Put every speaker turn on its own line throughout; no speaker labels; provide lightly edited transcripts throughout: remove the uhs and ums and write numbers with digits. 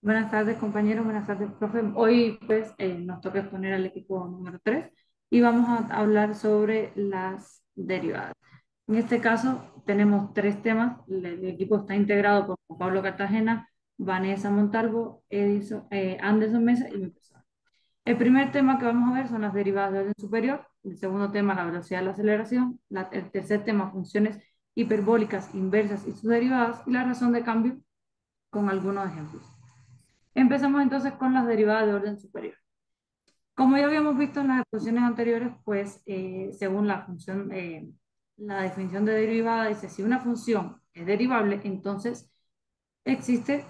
Buenas tardes, compañeros. Buenas tardes, profe. Hoy, pues, nos toca exponer al equipo número 3 y vamos a hablar sobre las derivadas. En este caso, tenemos tres temas. El equipo está integrado por Juan Pablo Cartagena, Vanessa Montalvo, Anderson Mesa y mi persona. El primer tema que vamos a ver son las derivadas de orden superior. El segundo tema, la velocidad de la aceleración. El tercer tema, funciones hiperbólicas, inversas y sus derivadas. Y la razón de cambio con algunos ejemplos. Empezamos entonces con las derivadas de orden superior. Como ya habíamos visto en las exposiciones anteriores, pues según la definición de derivada dice, si una función es derivable, entonces existe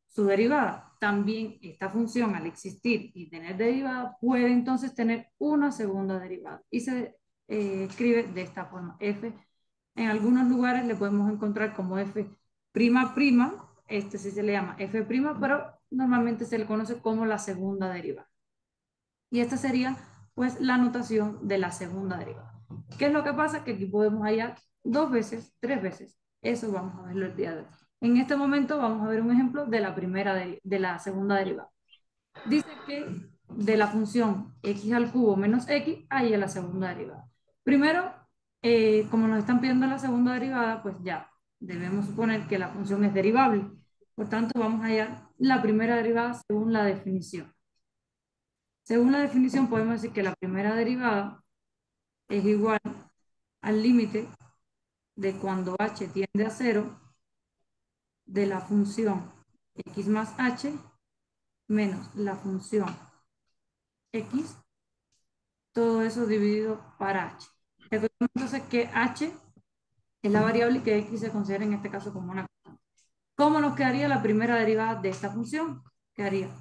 su derivada. También esta función, al existir y tener derivada, puede entonces tener una segunda derivada. Y se escribe de esta forma. F, en algunos lugares le podemos encontrar como F prima prima, este sí se le llama F prima, pero normalmente se le conoce como la segunda derivada. Y esta sería pues la notación de la segunda derivada. ¿Qué es lo que pasa? Que aquí podemos hallar dos veces, tres veces. Eso vamos a verlo el día de hoy. En este momento vamos a ver un ejemplo de de la segunda derivada. Dice que de la función x al cubo menos x, ahí es la segunda derivada. Primero, como nos están pidiendo la segunda derivada, pues ya debemos suponer que la función es derivable. Por tanto, vamos a hallar la primera derivada según la definición. Según la definición, podemos decir que la primera derivada es igual al límite de cuando h tiende a cero de la función x más h menos la función x, todo eso dividido para h. Recordemos entonces que h es la variable y que x se considera en este caso como una constante. ¿Cómo nos quedaría la primera derivada de esta función? Quedaría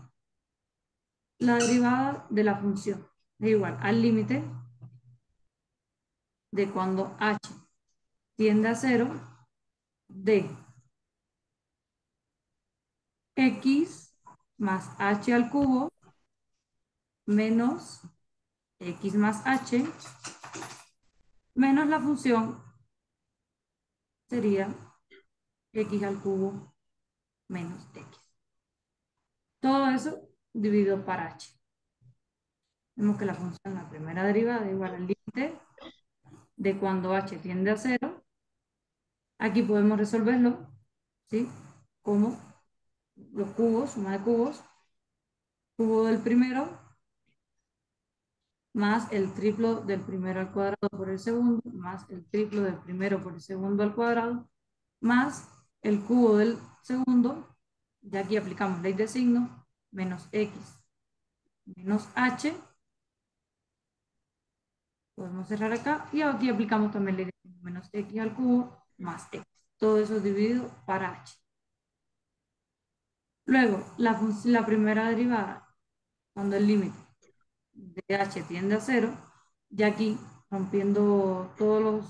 la derivada de la función es igual al límite de cuando h tiende a cero de x más h al cubo menos x más h menos la función sería x al cubo menos x. Todo eso dividido para h. Vemos que la función, la primera derivada es igual al límite de cuando h tiende a cero. Aquí podemos resolverlo, ¿sí? Como los cubos, suma de cubos, cubo del primero más el triplo del primero al cuadrado por el segundo, más el triplo del primero por el segundo al cuadrado, más el cubo del segundo, ya aquí aplicamos ley de signo, menos x menos h, podemos cerrar acá, y aquí aplicamos también ley de signo, menos x al cubo más x. Todo eso dividido para h. Luego, la primera derivada, cuando el límite de h tiende a cero, ya aquí, rompiendo todos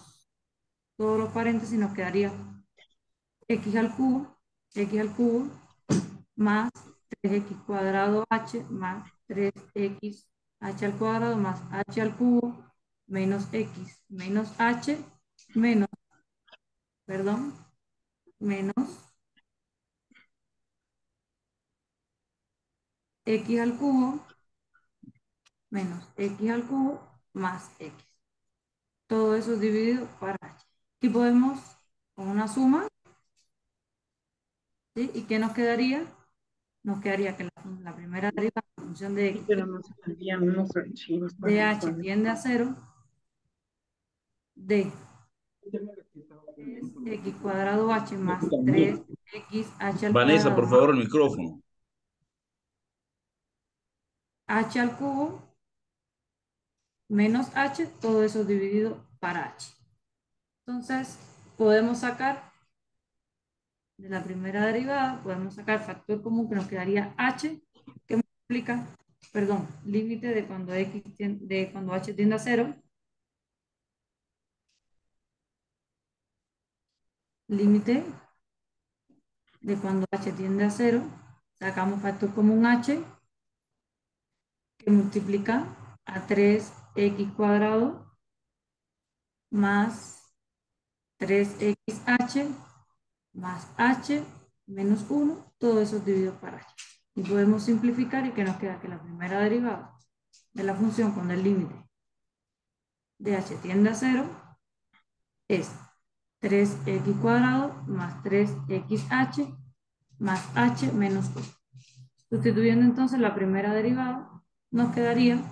los paréntesis, nos quedaría x al cubo más 3x cuadrado h más 3x h al cuadrado más h al cubo menos x menos h menos, perdón, menos x al cubo menos x al cubo más x. Todo eso dividido para h. Aquí podemos con una suma, ¿sí? ¿Y qué nos quedaría? Nos quedaría que la primera derivada en función de
Sí,
x
pero nos envían unos archivos
de
para
h
poner.
tiende a cero de x cuadrado h más 3x h al
Vanessa,
cuadrado
por
más
favor, el micrófono.
h al cubo menos h, todo eso dividido para h. Entonces, podemos sacar de la primera derivada, podemos sacar factor común que nos quedaría h, que multiplica, perdón, límite de cuando h tiende a cero, límite de cuando h tiende a cero, sacamos factor común h, que multiplica a 3x cuadrado más 3xh más h menos 1, todo eso dividido para h. Y podemos simplificar y que nos queda que la primera derivada de la función con el límite de h tiende a 0 es 3x cuadrado más 3xh más h menos 1. Sustituyendo entonces la primera derivada, nos quedaría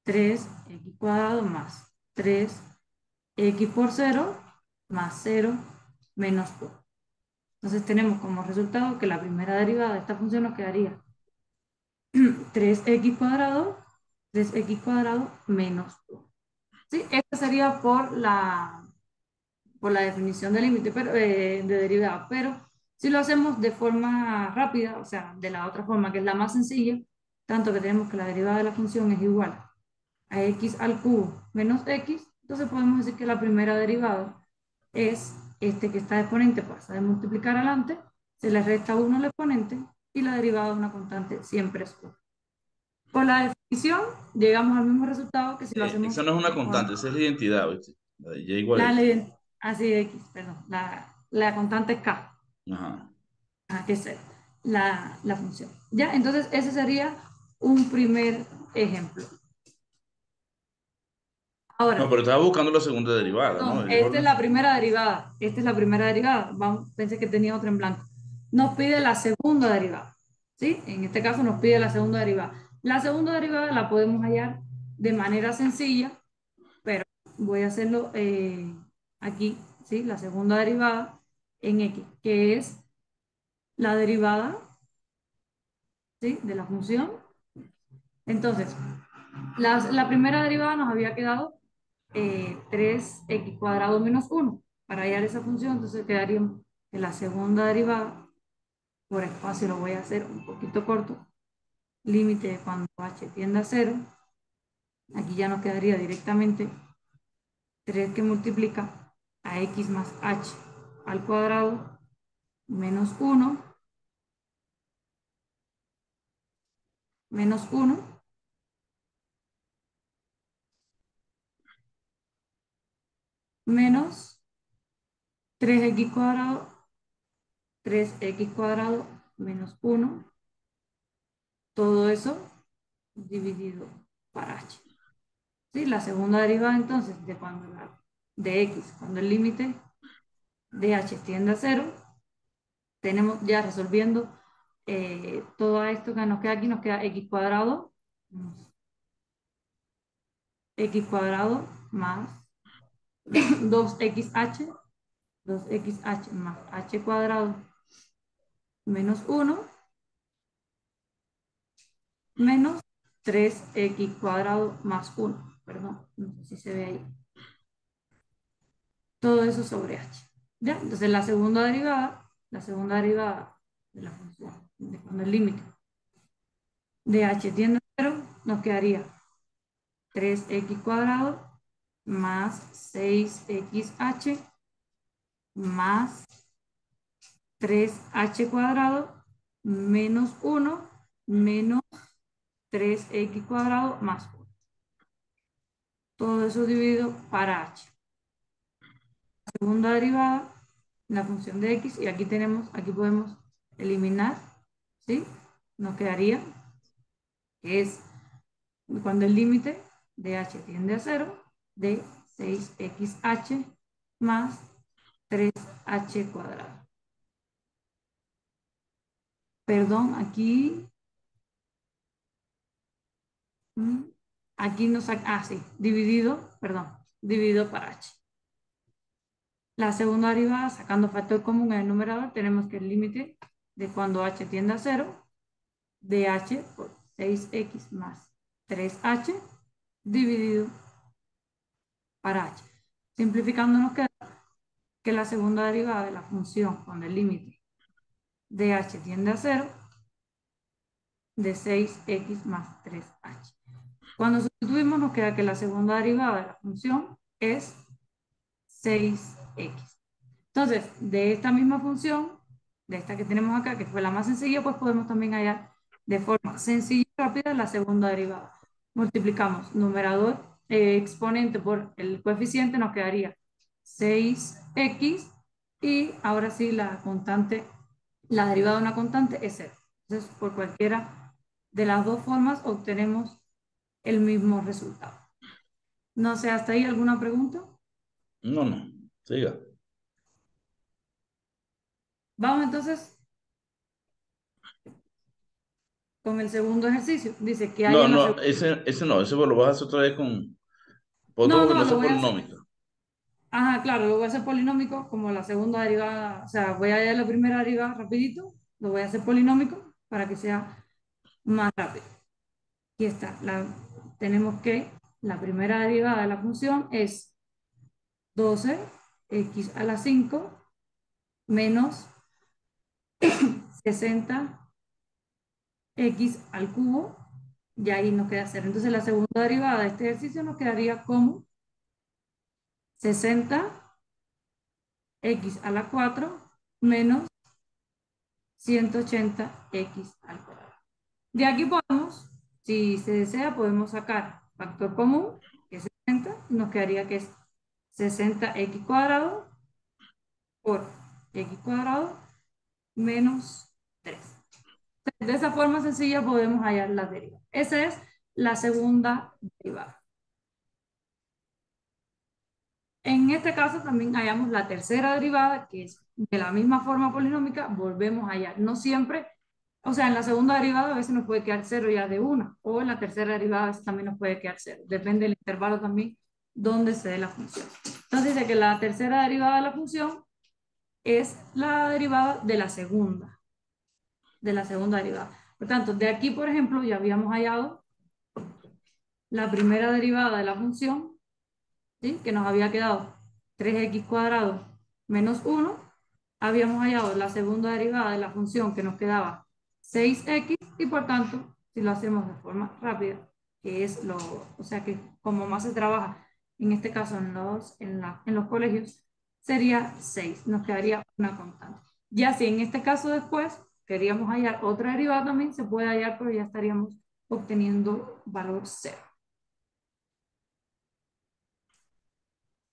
3x cuadrado más 3x por 0 más 0 menos 1. Entonces tenemos como resultado que la primera derivada de esta función nos quedaría 3x cuadrado, 3x cuadrado menos 1. ¿Sí? Esta sería por la definición del límite de derivada, pero si lo hacemos de forma rápida, o sea, de la otra forma que es la más sencilla, tanto que tenemos que la derivada de la función es igual a x al cubo menos x, entonces podemos decir que la primera derivada es este que está de exponente pasa de multiplicar adelante, se le resta 1 al exponente y la derivada de una constante siempre es 1. Por la definición llegamos al mismo resultado que si lo
Esa
hacemos
no es una
de
constante,
forma...
esa es la identidad, ¿viste? La de y igual a
La
x.
ley, así x, perdón, la constante es k,
Ajá.
que es la función. ¿Ya? Entonces ese sería un primer ejemplo.
No,
Ahora,
pero estaba buscando la segunda derivada, ¿no?
no,
El
esta es
orden.
la primera derivada. Esta es la primera derivada. Vamos, pensé que tenía otra en blanco. Nos pide la segunda derivada. ¿Sí? En este caso nos pide la segunda derivada. La segunda derivada la podemos hallar de manera sencilla, pero voy a hacerlo aquí, ¿sí? La segunda derivada en x, que es la derivada, ¿sí? De la función. Entonces, la primera derivada nos había quedado 3x cuadrado menos 1. Para hallar esa función, entonces quedaríamos que la segunda derivada, por espacio lo voy a hacer un poquito corto, límite de cuando h tiende a 0, aquí ya nos quedaría directamente 3 que multiplica a x más h al cuadrado menos 1 menos 1 menos 3x cuadrado, 3x cuadrado menos 1, todo eso dividido para h. ¿Sí? La segunda derivada entonces de x, cuando el límite de h tiende a 0, tenemos ya resolviendo todo esto que nos queda aquí, nos queda x cuadrado más 2xh, 2xh más h cuadrado menos 1 menos 3x cuadrado más 1, perdón, no sé si se ve ahí. Todo eso sobre h. ¿Ya? Entonces la segunda derivada de la función, de cuando el límite de h tiende a 0, nos quedaría 3x cuadrado más 6xh más 3h cuadrado menos 1 menos 3x cuadrado más 1. Todo eso dividido para h. La segunda derivada, la función de x, y aquí aquí podemos eliminar, ¿sí? Nos quedaría que es cuando el límite de h tiende a 0 de 6xh más 3h cuadrado. Perdón, mm, aquí nos sí, dividido, perdón, dividido para h. La segunda derivada, sacando factor común en el numerador, tenemos que el límite de cuando h tiende a 0 de h por 6x más 3h dividido para h. Simplificando nos queda que la segunda derivada de la función con el límite de h tiende a 0 de 6x más 3h. Cuando sustituimos nos queda que la segunda derivada de la función es 6x. Entonces, de esta misma función, de esta que tenemos acá, que fue la más sencilla, pues podemos también hallar de forma sencilla y rápida la segunda derivada. Multiplicamos numerador, exponente por el coeficiente, nos quedaría 6x y ahora sí la constante la derivada de una constante es cero. Entonces, por cualquiera de las dos formas obtenemos el mismo resultado. No sé, ¿hasta ahí alguna pregunta?
No, no. Siga.
Vamos entonces con el segundo ejercicio. Dice que hay
No,
en la
no,
segunda...
ese no, ese lo vas a hacer otra vez con otro
No,
porque
no,
no
lo
sea
voy a hacer.
polinómica.
Ajá, claro, lo voy a hacer polinómico como la segunda derivada. O sea, voy a hallar la primera derivada rapidito. Lo voy a hacer polinómico para que sea más rápido. Aquí está. Tenemos que la primera derivada de la función es 12x a la 5 menos 60x al cubo, y ahí nos queda cero. Entonces la segunda derivada de este ejercicio nos quedaría como 60x a la 4 menos 180x al cuadrado. De aquí podemos, si se desea, podemos sacar factor común, que es 60, y nos quedaría que es 60x cuadrado por x cuadrado menos 3. De esa forma sencilla podemos hallar la derivada. Esa es la segunda derivada. En este caso también hallamos la tercera derivada, que es de la misma forma polinómica, volvemos a hallar. No siempre, o sea, en la segunda derivada a veces nos puede quedar cero ya de una, o en la tercera derivada a veces también nos puede quedar cero. Depende del intervalo también donde se dé la función. Entonces dice que la tercera derivada de la función es la derivada de la segunda derivada. Por tanto, de aquí, por ejemplo, ya habíamos hallado la primera derivada de la función, ¿sí? Que nos había quedado 3x cuadrado menos 1. Habíamos hallado la segunda derivada de la función que nos quedaba 6x, y por tanto, si lo hacemos de forma rápida, que es o sea que como más se trabaja, en este caso en los colegios, sería 6, nos quedaría una constante. Ya si en este caso después queríamos hallar otra derivada también, se puede hallar, pero ya estaríamos obteniendo valor 0.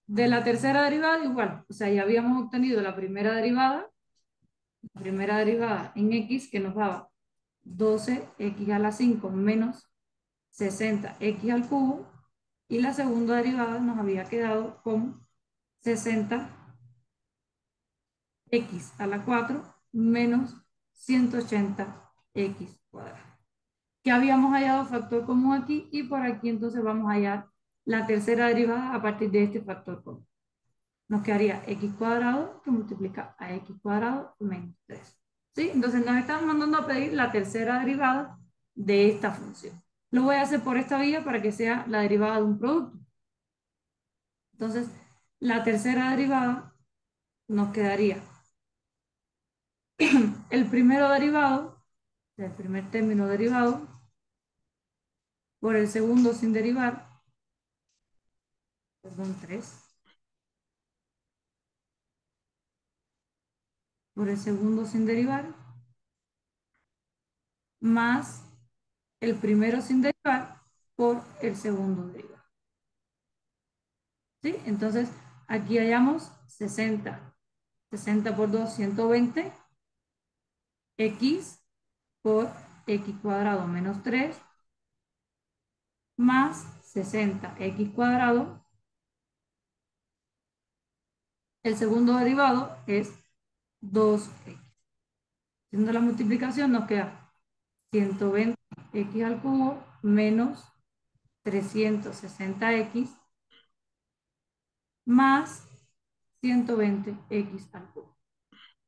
De la tercera derivada igual, o sea, ya habíamos obtenido la primera derivada en x que nos daba 12x a la 5 menos 60x al cubo, y la segunda derivada nos había quedado con 60x a la 4 menos 180x cuadrado. Que habíamos hallado factor común aquí, y por aquí entonces vamos a hallar la tercera derivada a partir de este factor común. Nos quedaría x cuadrado que multiplica a x cuadrado menos 3. ¿Sí? Entonces nos están mandando a pedir la tercera derivada de esta función. Lo voy a hacer por esta vía para que sea la derivada de un producto. Entonces, la tercera derivada nos quedaría el primero derivado, el primer término derivado, por el segundo sin derivar, perdón, 3, por el segundo sin derivar, más el primero sin derivar por el segundo derivado. ¿Sí? Entonces, aquí hallamos 60. 60 por 2, 120. X por x cuadrado menos 3 más 60x cuadrado. El segundo derivado es 2x. Haciendo la multiplicación nos queda 120x al cubo menos 360x más 120x al cubo.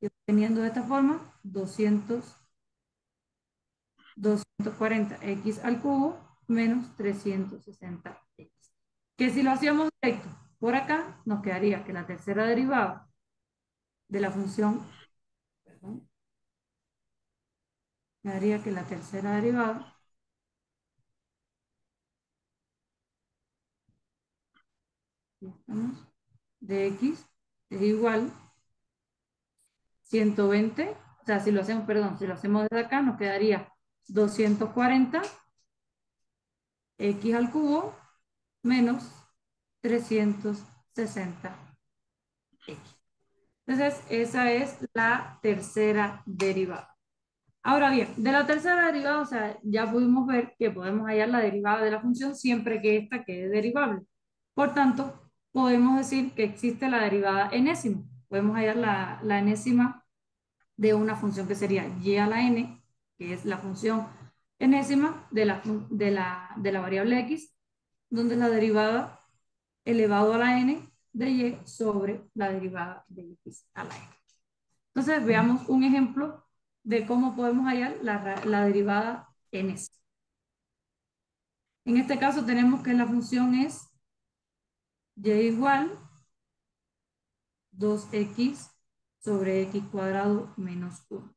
Y obteniendo de esta forma 240x al cubo menos 360x. Que si lo hacíamos directo por acá, nos quedaría que la tercera derivada de la función, perdón, quedaría que la tercera derivada de x es igual 120, o sea, si lo hacemos, perdón, si lo hacemos desde acá, nos quedaría 240 x al cubo menos 360x. Entonces, esa es la tercera derivada. Ahora bien, de la tercera derivada, o sea, ya pudimos ver que podemos hallar la derivada de la función siempre que ésta quede derivable. Por tanto, podemos decir que existe la derivada enésima. Podemos hallar la enésima de una función que sería y a la n, que es la función enésima de la variable x, donde la derivada elevado a la n de y sobre la derivada de x a la n. Entonces, veamos un ejemplo de cómo podemos hallar la derivada enésima. En este caso tenemos que la función es y igual 2x sobre x cuadrado menos 1.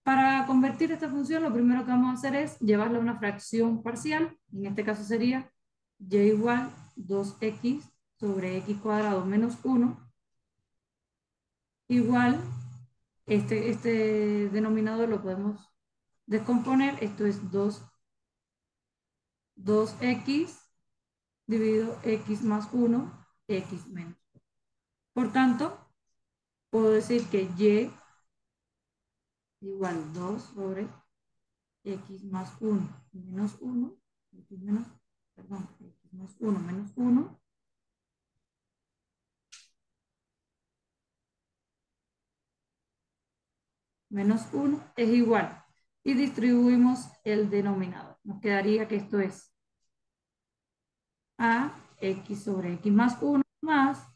Para convertir esta función, lo primero que vamos a hacer es llevarla a una fracción parcial. En este caso sería y igual 2x sobre x cuadrado menos 1 igual, este denominador lo podemos descomponer. Esto es 2x dividido x más 1, x menos 1. Por tanto, puedo decir que y igual 2 sobre x más 1 menos 1, x menos, perdón, x más 1 menos 1, menos 1 es igual. Y distribuimos el denominador. Nos quedaría que esto es a x sobre x más 1 más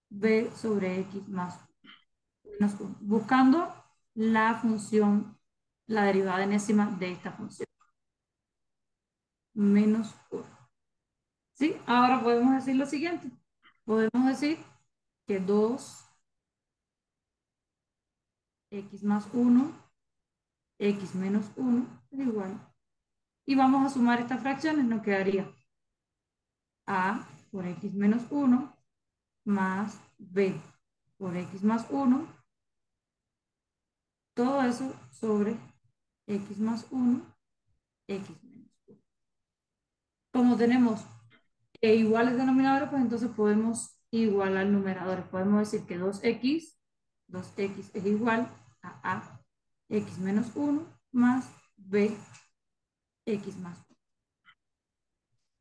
b sobre x más menos 1. Buscando la función, la derivada enésima de esta función. Menos 1. ¿Sí? Ahora podemos decir lo siguiente. Podemos decir que 2x más 1, x menos 1 es igual. Y vamos a sumar estas fracciones. Nos quedaría a por x menos 1 más b por x más 1. Todo eso sobre x más 1, x menos 1. Como tenemos iguales denominadores, pues entonces podemos igualar numeradores. Podemos decir que 2x es igual a x menos 1 más b x más 1.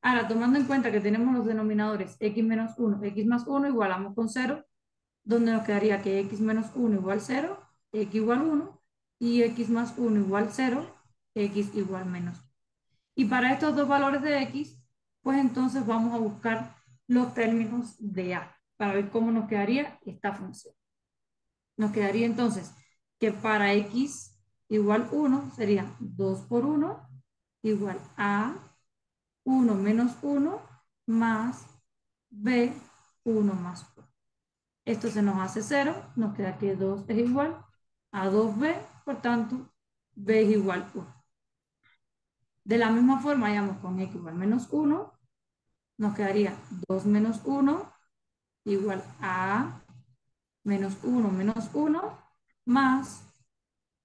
Ahora, tomando en cuenta que tenemos los denominadores x menos 1, x más 1, igualamos con 0, donde nos quedaría que x menos 1 igual 0, x igual 1, y x más 1 igual 0, x igual menos 1. Y para estos dos valores de x, pues entonces vamos a buscar los términos de a, para ver cómo nos quedaría esta función. Nos quedaría entonces que para x igual 1 sería 2 por 1 igual a 1 menos 1 más b 1 más 1. Esto se nos hace 0, nos queda que 2 es igual a 2b, por tanto, b es igual a 1. De la misma forma, hallamos con x igual menos 1, nos quedaría 2 menos 1 igual a menos 1 menos 1 más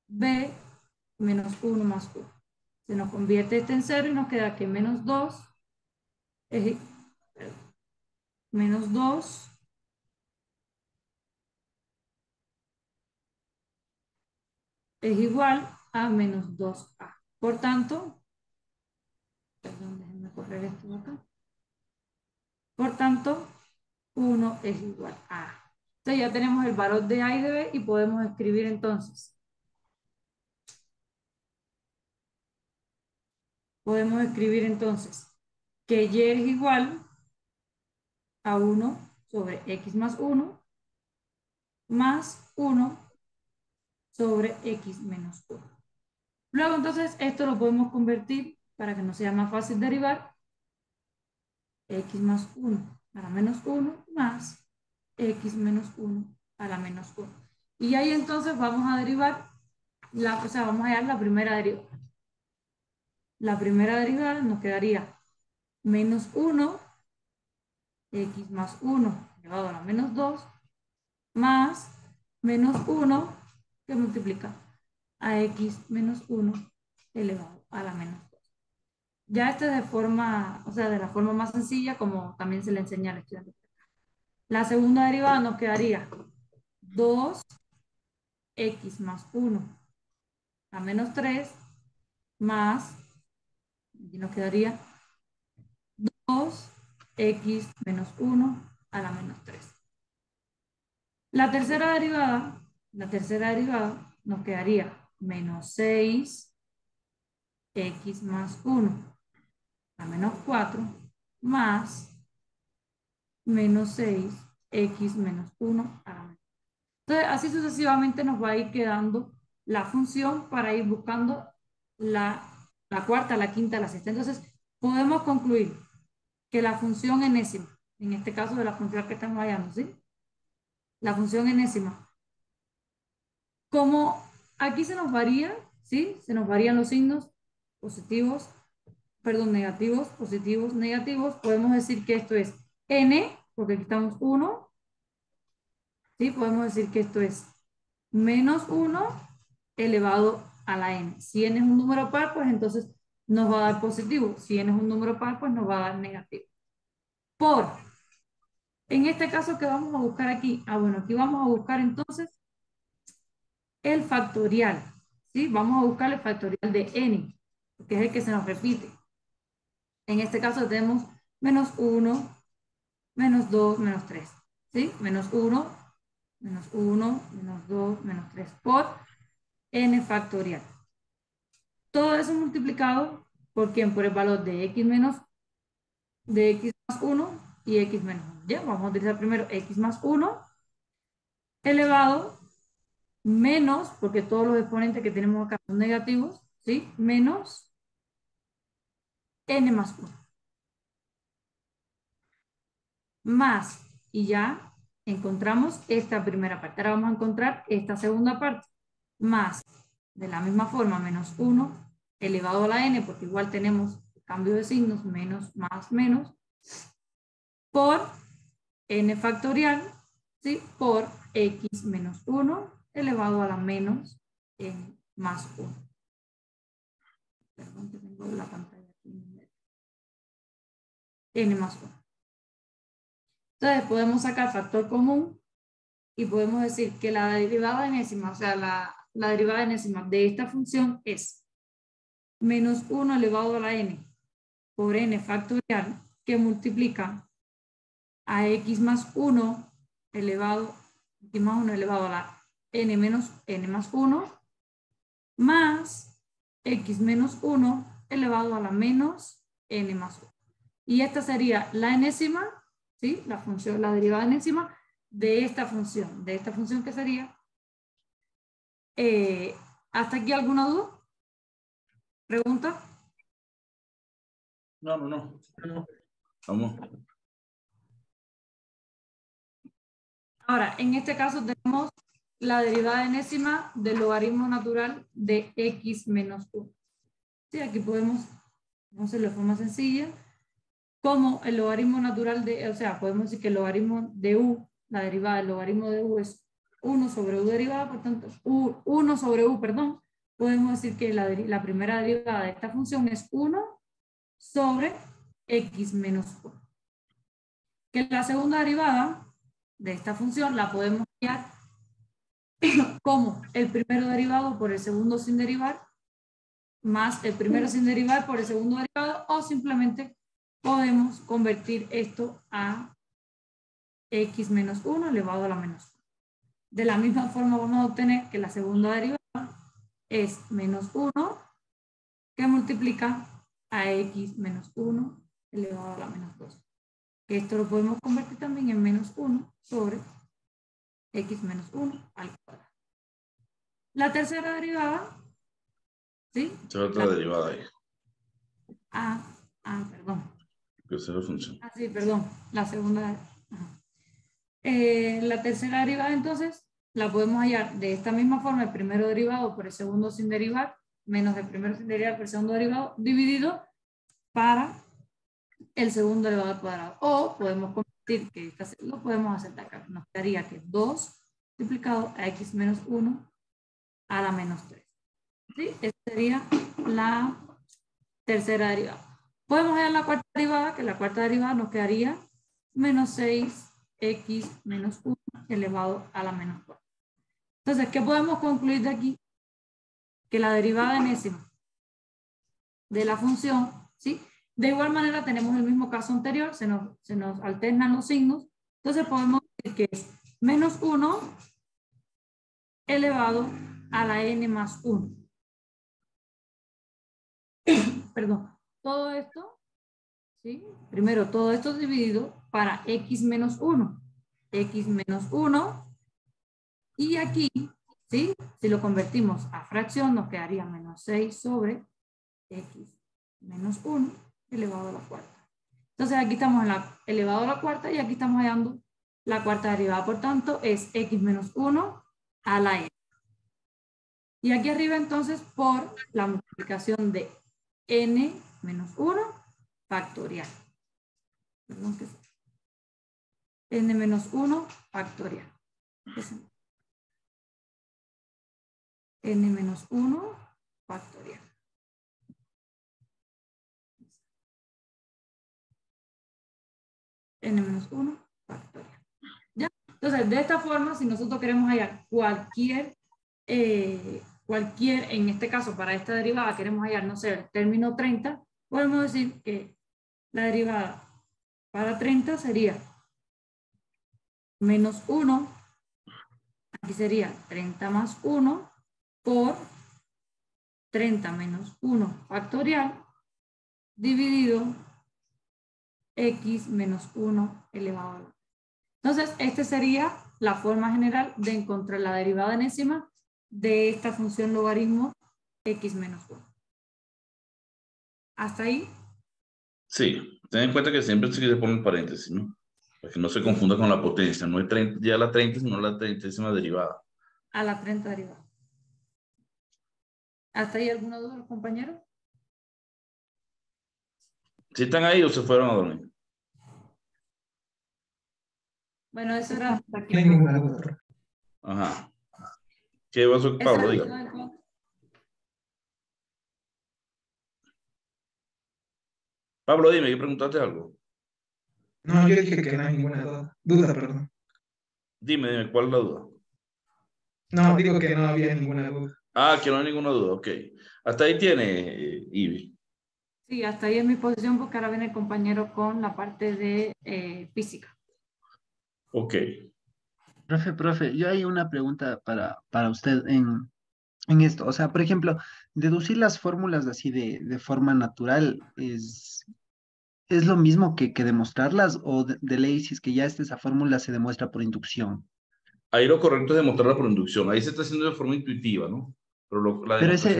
b menos 1 más 1. Se nos convierte este en 0 y nos queda que menos 2 es, menos 2 es igual a menos 2a. Por tanto, perdón, déjenme correr esto de acá. Por tanto, 1 es igual a a. Entonces ya tenemos el valor de a y de b y podemos escribir entonces. Podemos escribir entonces que y es igual a 1 sobre x más 1 más 1 sobre x menos 1. Luego entonces esto lo podemos convertir para que nos sea más fácil derivar. X más 1 a la menos 1 más x menos 1 a la menos 1. Y ahí entonces vamos a derivar, o sea, vamos a hallar la primera derivada. La primera derivada nos quedaría menos 1, x más 1 elevado a la menos 2, más menos 1 que multiplica a x menos 1 elevado a la menos 2. Ya este de forma, o sea, de la forma más sencilla, como también se le enseña al estudiante. La segunda derivada nos quedaría 2x más 1 a menos 3 más, aquí nos quedaría 2x menos 1 a la menos 3. La tercera derivada nos quedaría menos 6x más 1 a menos 4 más menos 6x menos 1 a la menos 3. Entonces, así sucesivamente nos va a ir quedando la función para ir buscando la cuarta, la quinta, la sexta. Entonces, podemos concluir que la función enésima, en este caso de la función que estamos hallando, ¿sí? La función enésima, como aquí se nos varía, ¿sí? Se nos varían los signos positivos, perdón, negativos, positivos, negativos. Podemos decir que esto es n, porque aquí estamos 1, ¿sí? Podemos decir que esto es menos 1 elevado a la n. Si n es un número par, pues entonces nos va a dar positivo. Si n es un número par, pues nos va a dar negativo. En este caso, ¿qué vamos a buscar aquí? Bueno, aquí vamos a buscar entonces el factorial, ¿sí? Vamos a buscar el factorial de n, que es el que se nos repite. En este caso tenemos menos 1, menos 2, menos 3, ¿sí? Menos 1, menos 1, menos 2, menos 3 por n factorial. Todo eso multiplicado por ¿quién? Por el valor de x más 1 y x menos 1. Ya, vamos a utilizar primero x más 1 elevado menos, porque todos los exponentes que tenemos acá son negativos, ¿sí? Menos n más 1. Más, y ya encontramos esta primera parte. Ahora vamos a encontrar esta segunda parte. Más, de la misma forma, menos 1 elevado a la n, porque igual tenemos cambio de signos, menos, más, menos, por n factorial, ¿sí? Por x menos 1 elevado a la menos n más 1. Perdón que tengo la pantalla aquí. N más 1. Entonces podemos sacar factor común y podemos decir que la derivada enésima, o sea, la derivada enésima de esta función es menos 1 elevado a la n por n factorial, que multiplica a x más 1 elevado a la n menos n más 1 más x menos 1 elevado a la menos n más 1. Y esta sería la enésima, ¿sí? La función, la derivada enésima de esta función que sería. ¿Hasta aquí alguna duda? ¿Pregunta?
No. Vamos.
Ahora, en este caso tenemos la derivada enésima del logaritmo natural de x menos 1. Sí, aquí podemos hacerlo de forma sencilla. Como el logaritmo natural o sea, podemos decir que el logaritmo de u, la derivada del logaritmo de u es 1 sobre u derivada, por tanto, 1 sobre u, perdón. Podemos decir que la primera derivada de esta función es 1 sobre x menos 1. Que la segunda derivada de esta función la podemos hallar como el primero derivado por el segundo sin derivar, más el primero sin derivar por el segundo derivado, o simplemente podemos convertir esto a x menos 1 elevado a la menos 1. De la misma forma vamos a obtener que la segunda derivada es menos 1 que multiplica a x menos 1 elevado a la menos 2. Esto lo podemos convertir también en menos 1 sobre x menos 1 al cuadrado. La tercera derivada, ¿sí?
Esa es otra derivada ahí.
Perdón.
Que esa es la función.
Sí, perdón. La segunda. La tercera derivada, entonces, la podemos hallar de esta misma forma: el primero derivado por el segundo sin derivar, menos el primero sin derivar por el segundo derivado, dividido para el segundo elevado al cuadrado. O podemos convertir, que lo podemos hacer de acá. Nos quedaría que 2 multiplicado a x menos 1 a la menos 3. ¿Sí? Esa sería la tercera derivada. Podemos hallar la cuarta derivada, que la cuarta derivada nos quedaría menos 6x menos 1 elevado a la menos 4. Entonces, ¿qué podemos concluir de aquí? Que la derivada enésima de la función, ¿sí? De igual manera tenemos el mismo caso anterior, se nos alternan los signos, entonces podemos decir que es menos 1 elevado a la n más 1. Perdón, todo esto, ¿sí? Primero, todo esto dividido para x menos 1. X menos 1. Y aquí, ¿sí? Si lo convertimos a fracción, nos quedaría menos 6 sobre x menos 1 elevado a la cuarta. Entonces aquí estamos en la elevado a la cuarta y aquí estamos hallando la cuarta derivada. Por tanto, es x menos 1 a la n. Y aquí arriba entonces por la multiplicación de n menos 1 factorial. Perdón, ¿qué es? N menos 1 factorial. N menos 1 factorial. N menos 1 factorial. ¿Ya? Entonces, de esta forma, si nosotros queremos hallar cualquier, en este caso, para esta derivada, queremos hallar, no sé, el término 30, podemos decir que la derivada para 30 sería menos 1, aquí sería 30 más 1 por 30 menos 1 factorial dividido x menos 1 elevado a la. Entonces, esta sería la forma general de encontrar la derivada enésima de esta función logaritmo x menos 1. ¿Hasta ahí?
Sí, ten en cuenta que siempre se pone el paréntesis, ¿no? Para que no se confunda con la potencia. No es 30, ya la 30, sino la 30ª derivada.
A la 30 derivada. ¿Hasta ahí alguna duda, compañeros?
¿Sí están ahí o se fueron a dormir?
Bueno, eso era hasta aquí.
No hay ninguna duda.
Ajá. ¿Qué pasó,
Esa
Pablo?
era
Dígame. Pablo, dime, ¿qué preguntaste algo?
No, yo dije que no hay ninguna duda. Duda, perdón.
Dime, ¿cuál es la duda?
No, digo que no había ninguna duda.
Ah, que no hay ninguna duda, ok. Hasta ahí tiene, Ivy.
Sí, hasta ahí es mi posición porque ahora viene el compañero con la parte de física.
Ok.
Profe, yo hay una pregunta para usted en esto. O sea, por ejemplo, deducir las fórmulas así de forma natural es lo mismo que demostrarlas o de ley, si es que ya está esa fórmula, se demuestra por inducción.
Ahí lo correcto es demostrarla por inducción. Ahí se está haciendo de forma intuitiva, ¿no? Pero la
Pero
demostración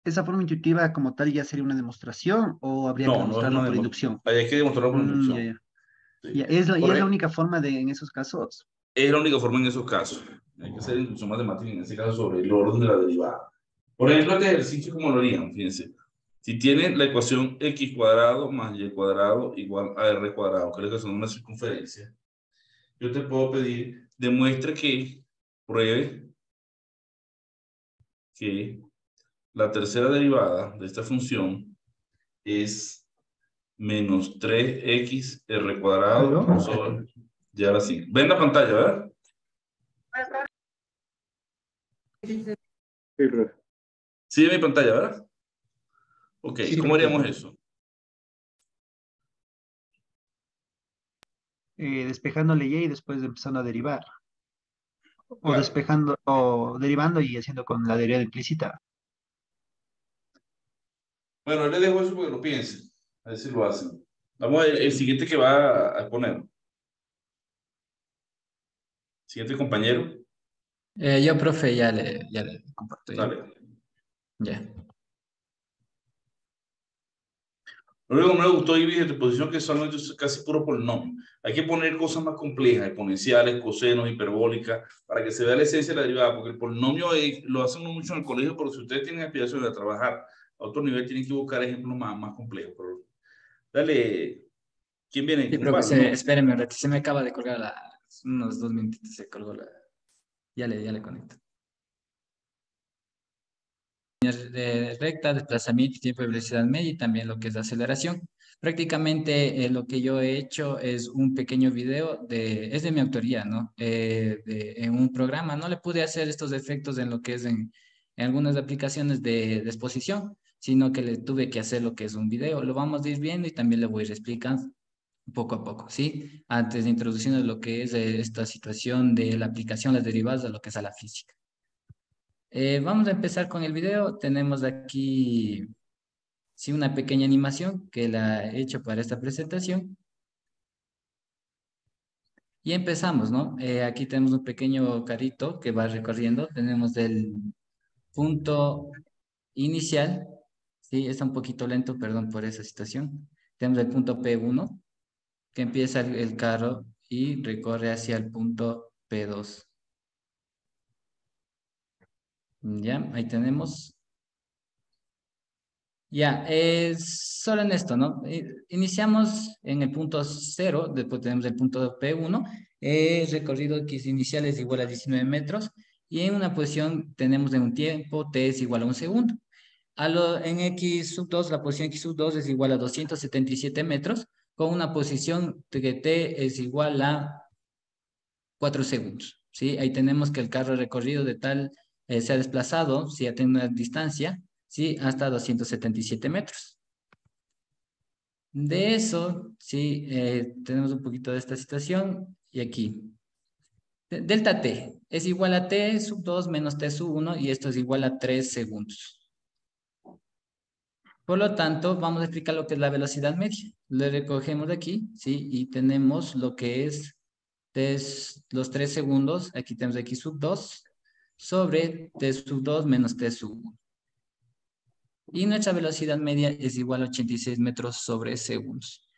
esa forma intuitiva como tal ya sería una demostración o habría que
no, no es
demostrarlo
una
por
demostración.
inducción.
Ahí hay que demostrarlo por
Ya,
inducción.
ya.
Sí.
Y es la única forma en esos casos.
Es la única forma en esos casos. Hay que hacer inducción matemática en ese caso sobre el orden de la derivada. Por ejemplo, este ejercicio, ¿cómo lo harían? Fíjense. Si tienen la ecuación x cuadrado más y cuadrado igual a r cuadrado, que es la ecuación de una circunferencia, yo te puedo pedir, demuestre que, pruebe que la tercera derivada de esta función es menos 3x r cuadrado
¿Aló?
sobre, y ahora sí. Ven la pantalla, ¿verdad?
Sí, profe.
Sí, en mi pantalla, ¿verdad? Ok,
Sí,
¿cómo
profe.
haríamos eso?
Despejándole y después empezando a derivar. O
Claro.
despejando, o derivando y haciendo con la derivada implícita.
Bueno, le dejo eso porque lo piensen. A ver si lo hacen. Vamos a ver el siguiente que va a exponer. Siguiente compañero.
Yo, profe, ya le comparto ya.
Dale.
Ya.
Lo único que no me gustó, Ivy, de tu posición que son casi puro polinomio. Hay que poner cosas más complejas, exponenciales, cosenos, hiperbólicas, para que se vea la esencia de la derivada, porque el polinomio lo hacen mucho en el colegio, pero si ustedes tienen aspiración de trabajar a otro nivel, tienen que buscar ejemplos más complejos. Pero dale, ¿quién viene?
Sí,
¿Con
profe,
Pablo, no?
espéreme un rato, se me acaba de colgar unos 2 minutitos se colgó la. Ya le conecto. Recta, desplazamiento, tiempo de velocidad media y también lo que es aceleración. Prácticamente lo que yo he hecho es un pequeño video, es de mi autoría, ¿no? En un programa, no le pude hacer estos efectos en lo que es en algunas aplicaciones de exposición, sino que le tuve que hacer lo que es un video. Lo vamos a ir viendo y también le voy a ir explicando poco a poco, ¿sí? Antes de introducirnos lo que es esta situación de la aplicación, las derivadas de lo que es a la física. Vamos a empezar con el video. Tenemos aquí, sí, una pequeña animación que la he hecho para esta presentación. Y empezamos, ¿no? Aquí tenemos un pequeño carrito que va recorriendo. Tenemos el punto inicial, ¿sí? Está un poquito lento, perdón por esa situación. Tenemos el punto P1, que empieza el carro y recorre hacia el punto P2. Ya, ahí tenemos. Ya, es solo en esto, ¿no? Iniciamos en el punto 0, después tenemos el punto P1, recorrido X inicial es igual a 19 metros, y en una posición tenemos en un tiempo T es igual a un segundo. En X sub 2, la posición X sub 2 es igual a 277 metros, con una posición que T es igual a 4 segundos, ¿sí? Ahí tenemos que el carro recorrido de tal se ha desplazado, si ya tiene una distancia, ¿sí? Hasta 277 metros. De eso, sí, tenemos un poquito de esta situación y aquí. Delta T es igual a T sub 2 menos T sub 1 y esto es igual a 3 segundos. Por lo tanto, vamos a explicar lo que es la velocidad media. Le recogemos de aquí, ¿sí? Y tenemos lo que es los 3 segundos. Aquí tenemos X sub 2 sobre T sub 2 menos T sub 1. Y nuestra velocidad media es igual a 86 metros sobre segundos.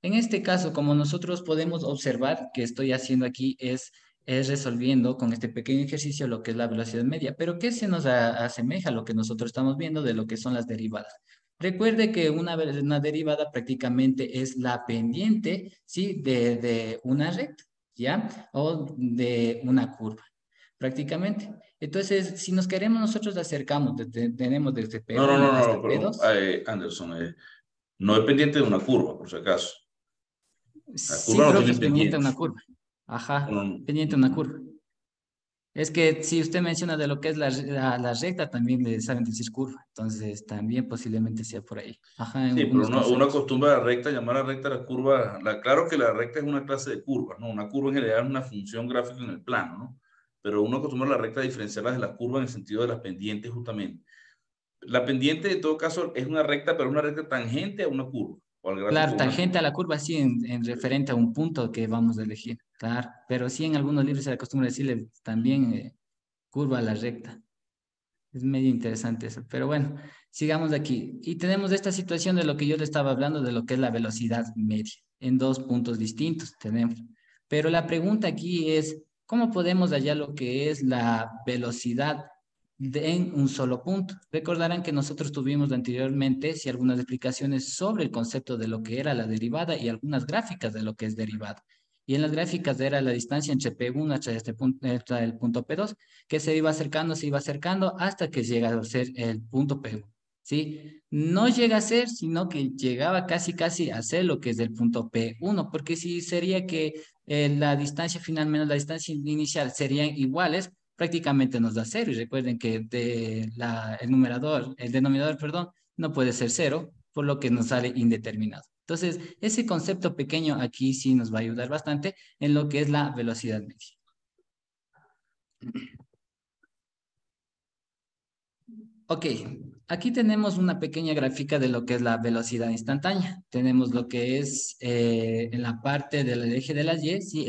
En este caso, como nosotros podemos observar que estoy haciendo aquí es resolviendo con este pequeño ejercicio lo que es la velocidad media. Pero ¿qué se nos asemeja a lo que nosotros estamos viendo de lo que son las derivadas? Recuerde que una derivada prácticamente es la pendiente, ¿sí? de una recta, ¿ya? O de una curva, prácticamente. Entonces, si nos queremos, nosotros acercamos, tenemos desde
No, no,
P1
no,
hasta
no, perdón,
P2.
Anderson, no es pendiente de una curva, por si acaso. La
Sí,
curva no
profe,
tiene
es pendiente de
pendiente.
una curva. Ajá,
No, no,
pendiente de una curva. Es que si usted menciona de lo que es la recta, también le saben decir curva. Entonces, también posiblemente sea por ahí. Ajá, en
sí, pero
algunos
uno
conceptos.
acostumbra a la recta, llamar a la recta la curva. Claro que la recta es una clase de curva, ¿no? Una curva en general es una función gráfica en el plano, ¿no? Pero uno acostumbra a la recta a diferenciarlas de las curvas en el sentido de las pendientes, justamente. La pendiente, en todo caso, es una recta, pero una recta tangente a una curva, o al gráfico
Claro,
de una
tangente
curva.
a la curva, sí, en referente a un punto que vamos a elegir. Claro, pero sí en algunos libros se acostumbra a decirle también curva a la recta. Es medio interesante eso, pero bueno, sigamos de aquí. Y tenemos esta situación de lo que yo le estaba hablando, de lo que es la velocidad media, en dos puntos distintos tenemos. Pero la pregunta aquí es, ¿cómo podemos hallar lo que es la velocidad en un solo punto? Recordarán que nosotros tuvimos anteriormente, sí, algunas explicaciones sobre el concepto de lo que era la derivada y algunas gráficas de lo que es derivada. Y en las gráficas era la distancia entre P1 hasta este punto, hasta el punto P2, que se iba acercando hasta que llega a ser el punto P1, ¿sí? No llega a ser, sino que llegaba casi a ser lo que es el punto P1, porque si sería que la distancia final menos la distancia inicial serían iguales, prácticamente nos da cero. Y recuerden que el denominador, perdón, no puede ser cero, por lo que nos sale indeterminado. Entonces, ese concepto pequeño aquí sí nos va a ayudar bastante en lo que es la velocidad media. Ok, aquí tenemos una pequeña gráfica de lo que es la velocidad instantánea. Tenemos lo que es en la parte del eje de las Y, sí,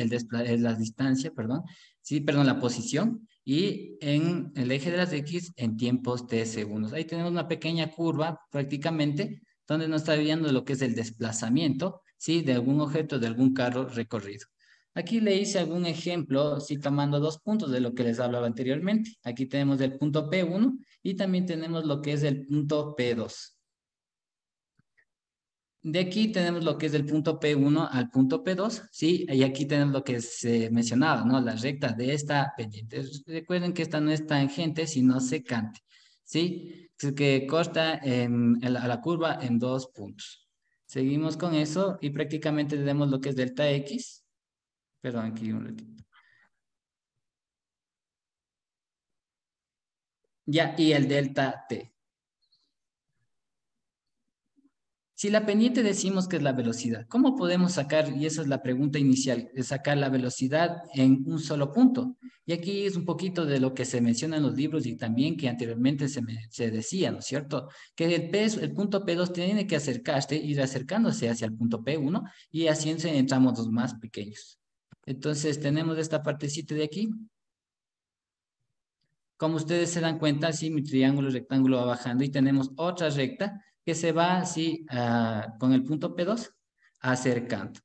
la distancia, perdón, sí, perdón, la posición, y en el eje de las X en tiempos de segundos. Ahí tenemos una pequeña curva prácticamente donde nos está viendo lo que es el desplazamiento, sí, de algún objeto, de algún carro recorrido. Aquí le hice algún ejemplo, sí, tomando dos puntos de lo que les hablaba anteriormente. Aquí tenemos el punto P1 y también tenemos lo que es el punto P2. De aquí tenemos lo que es del punto P1 al punto P2, ¿sí? Y aquí tenemos lo que se mencionaba, ¿no? La recta de esta pendiente. Recuerden que esta no es tangente, sino secante, ¿sí? Que corta a la curva en dos puntos. Seguimos con eso y prácticamente tenemos lo que es delta X. Perdón, aquí un ratito. Ya, y el delta T. Si la pendiente decimos que es la velocidad, ¿cómo podemos sacar, y esa es la pregunta inicial, de sacar la velocidad en un solo punto? Y aquí es un poquito de lo que se menciona en los libros y también que anteriormente se decía, ¿no es cierto? Que el punto P2 tiene que acercarse, ir acercándose hacia el punto P1 y así entramos los más pequeños. Entonces tenemos esta partecita de aquí. Como ustedes se dan cuenta, sí, mi triángulo rectángulo va bajando y tenemos otra recta que se va así con el punto P2 acercando.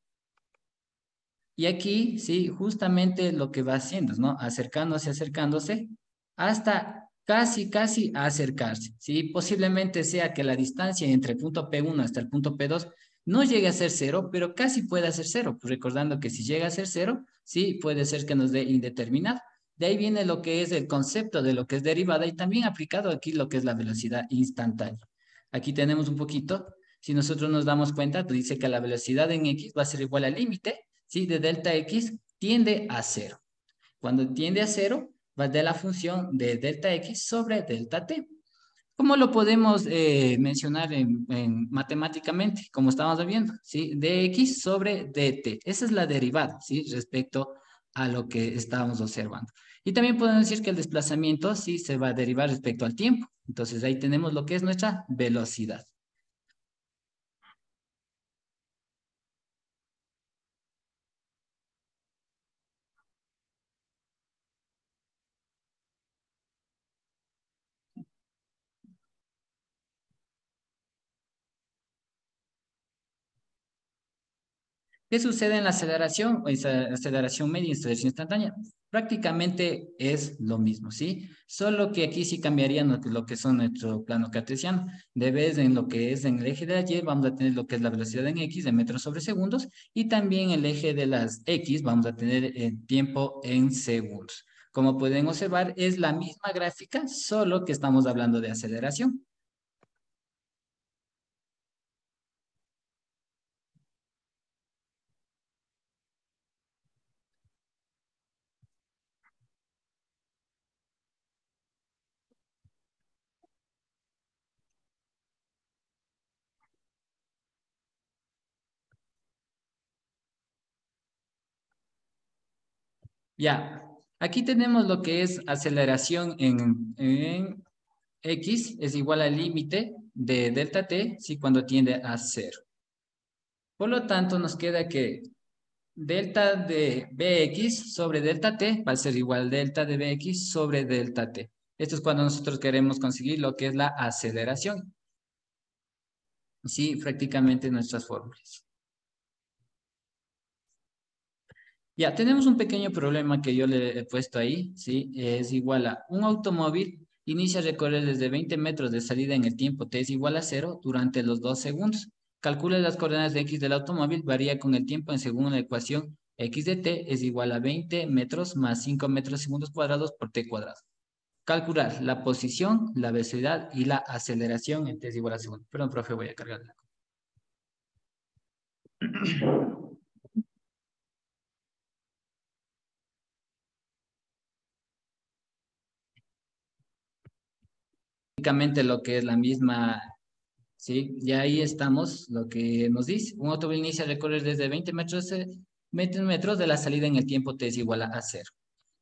Y aquí, sí, justamente lo que va haciendo, ¿no? Acercándose, acercándose, hasta casi acercarse, ¿sí? Posiblemente sea que la distancia entre el punto P1 hasta el punto P2 no llegue a ser 0, pero casi puede ser 0, pues recordando que si llega a ser 0, sí, puede ser que nos dé indeterminado. De ahí viene lo que es el concepto de lo que es derivada y también aplicado aquí lo que es la velocidad instantánea. Aquí tenemos un poquito, si nosotros nos damos cuenta, dice que la velocidad en X va a ser igual al límite, ¿sí? De delta X tiende a 0. Cuando tiende a 0, va de la función de delta X sobre delta T. ¿Cómo lo podemos mencionar matemáticamente? Como estábamos viendo, ¿sí? Dx sobre dt. Esa es la derivada, ¿sí? Respecto a lo que estábamos observando. Y también podemos decir que el desplazamiento, sí, se va a derivar respecto al tiempo. Entonces, ahí tenemos lo que es nuestra velocidad. ¿Qué sucede en la aceleración? Esa aceleración media y aceleración instantánea. Prácticamente es lo mismo, ¿sí? Solo que aquí sí cambiaría lo que son nuestro plano cartesiano. De vez en lo que es en el eje de la Y, vamos a tener lo que es la velocidad en X de metros sobre segundos y también el eje de las X, vamos a tener el tiempo en segundos. Como pueden observar, es la misma gráfica, solo que estamos hablando de aceleración. Ya, aquí tenemos lo que es aceleración en X es igual al límite de delta T, si cuando tiende a 0. Por lo tanto, nos queda que delta de Bx sobre delta T va a ser igual a delta de Bx sobre delta T. Esto es cuando nosotros queremos conseguir lo que es la aceleración. Sí, prácticamente nuestras fórmulas. Ya, tenemos un pequeño problema que yo le he puesto ahí, ¿sí? Es igual a un automóvil inicia a recorrer desde 20 metros de salida en el tiempo t es igual a 0 durante los 2 segundos. Calcula las coordenadas de x del automóvil, varía con el tiempo según la ecuación x de t es igual a 20 metros más 5 metros segundos cuadrados por t cuadrado. Calcular la posición, la velocidad y la aceleración en t es igual a segundo. Perdón, profe, voy a cargarla. Únicamente lo que es la misma. Sí, y ahí estamos, lo que nos dice. Un automóvil inicia a recorrer desde 20 metros de la salida en el tiempo t es igual a 0.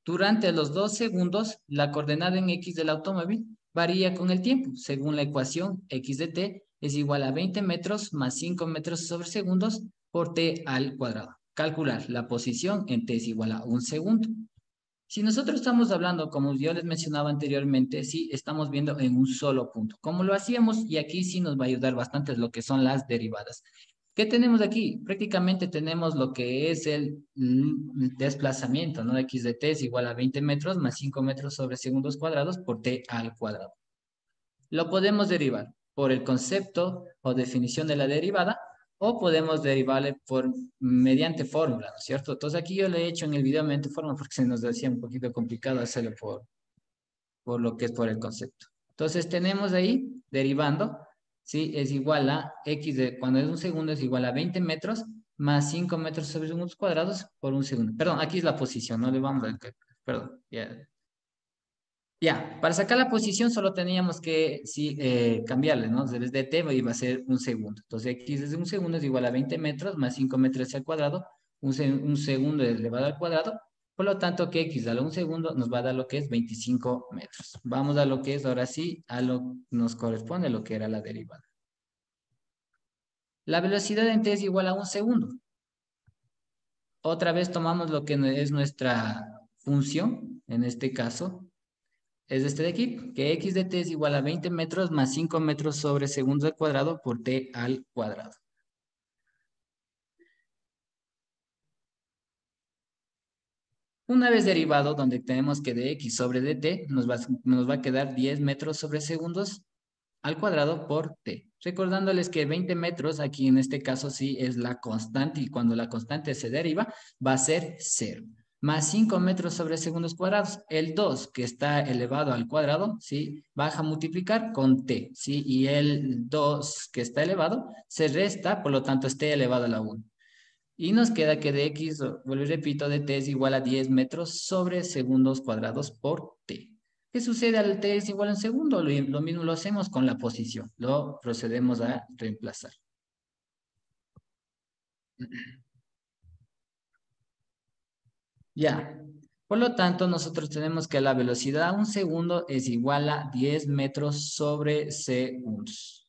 Durante los 2 segundos, la coordenada en x del automóvil varía con el tiempo. Según la ecuación, x de t es igual a 20 metros más 5 metros sobre segundos por t al cuadrado. Calcular la posición en t es igual a 1 segundo. Si nosotros estamos hablando, como yo les mencionaba anteriormente, sí, estamos viendo en un solo punto. Como lo hacíamos, y aquí sí nos va a ayudar bastante lo que son las derivadas. ¿Qué tenemos aquí? Prácticamente tenemos lo que es el desplazamiento, ¿no? X de t es igual a 20 metros más 5 metros sobre segundos cuadrados por t al cuadrado. Lo podemos derivar por el concepto o definición de la derivada o podemos derivarle mediante fórmula, ¿no es cierto? Entonces aquí yo le he hecho en el video mediante fórmula porque se nos decía un poquito complicado hacerlo por lo que es por el concepto. Entonces tenemos ahí, derivando, ¿sí? Es igual a x cuando es un segundo es igual a 20 metros más 5 metros sobre segundos cuadrados por un segundo. Perdón, aquí es la posición, no le vamos a... Perdón, ya. Ya, para sacar la posición solo teníamos que sí, cambiarle, ¿no? Desde t iba a ser un segundo. Entonces, x desde un segundo es igual a 20 metros más 5 metros al cuadrado. Un segundo elevado al cuadrado. Por lo tanto, que x a un segundo nos va a dar lo que es 25 metros. Vamos a lo que es, ahora sí, a lo que nos corresponde, lo que era la derivada. La velocidad en t es igual a un segundo. Otra vez tomamos lo que es nuestra función, en este caso, es este de aquí, que x de t es igual a 20 metros más 5 metros sobre segundos al cuadrado por t al cuadrado. Una vez derivado, donde tenemos que dx sobre dt, nos va a quedar 10 metros sobre segundos al cuadrado por t. Recordándoles que 20 metros, aquí en este caso sí es la constante, y cuando la constante se deriva, va a ser 0. Más 5 metros sobre segundos cuadrados. El 2, que está elevado al cuadrado, ¿sí? Baja a multiplicar con t, ¿sí? Y el 2, que está elevado, se resta, por lo tanto, es t elevado a la 1. Y nos queda que de x, vuelvo y repito, de t es igual a 10 metros sobre segundos cuadrados por t. ¿Qué sucede al t es igual a un segundo? Lo mismo lo hacemos con la posición. Lo procedemos a reemplazar. Ya. Por lo tanto, nosotros tenemos que la velocidad a un segundo es igual a 10 metros sobre segundos.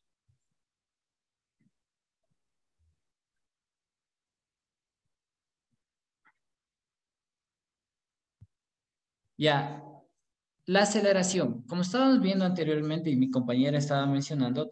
Ya. La aceleración, como estábamos viendo anteriormente y mi compañera estaba mencionando,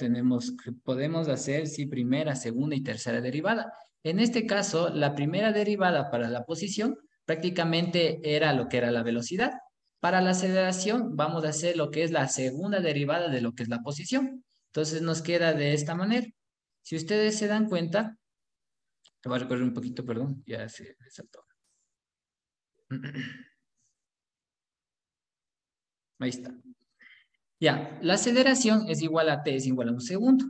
podemos hacer sí, primera, segunda y tercera derivada. En este caso, la primera derivada para la posición prácticamente era lo que era la velocidad. Para la aceleración vamos a hacer lo que es la segunda derivada de lo que es la posición. Entonces nos queda de esta manera. Si ustedes se dan cuenta, te voy a recorrer un poquito, perdón, ya se saltó. Ahí está. Ya, la aceleración es igual a t es igual a un segundo.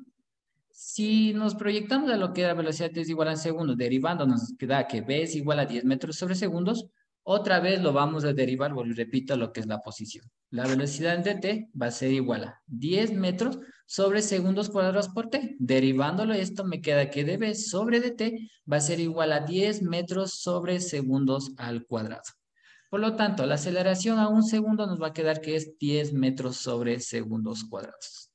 Si nos proyectamos a lo que la velocidad t es igual a un segundo, derivando nos queda que v es igual a 10 metros sobre segundos. Otra vez lo vamos a derivar, bueno, repito lo que es la posición. La velocidad de t va a ser igual a 10 metros sobre segundos cuadrados por t. Derivándolo esto me queda que dv sobre dt va a ser igual a 10 metros sobre segundos al cuadrado. Por lo tanto, la aceleración a un segundo nos va a quedar que es 10 metros sobre segundos cuadrados.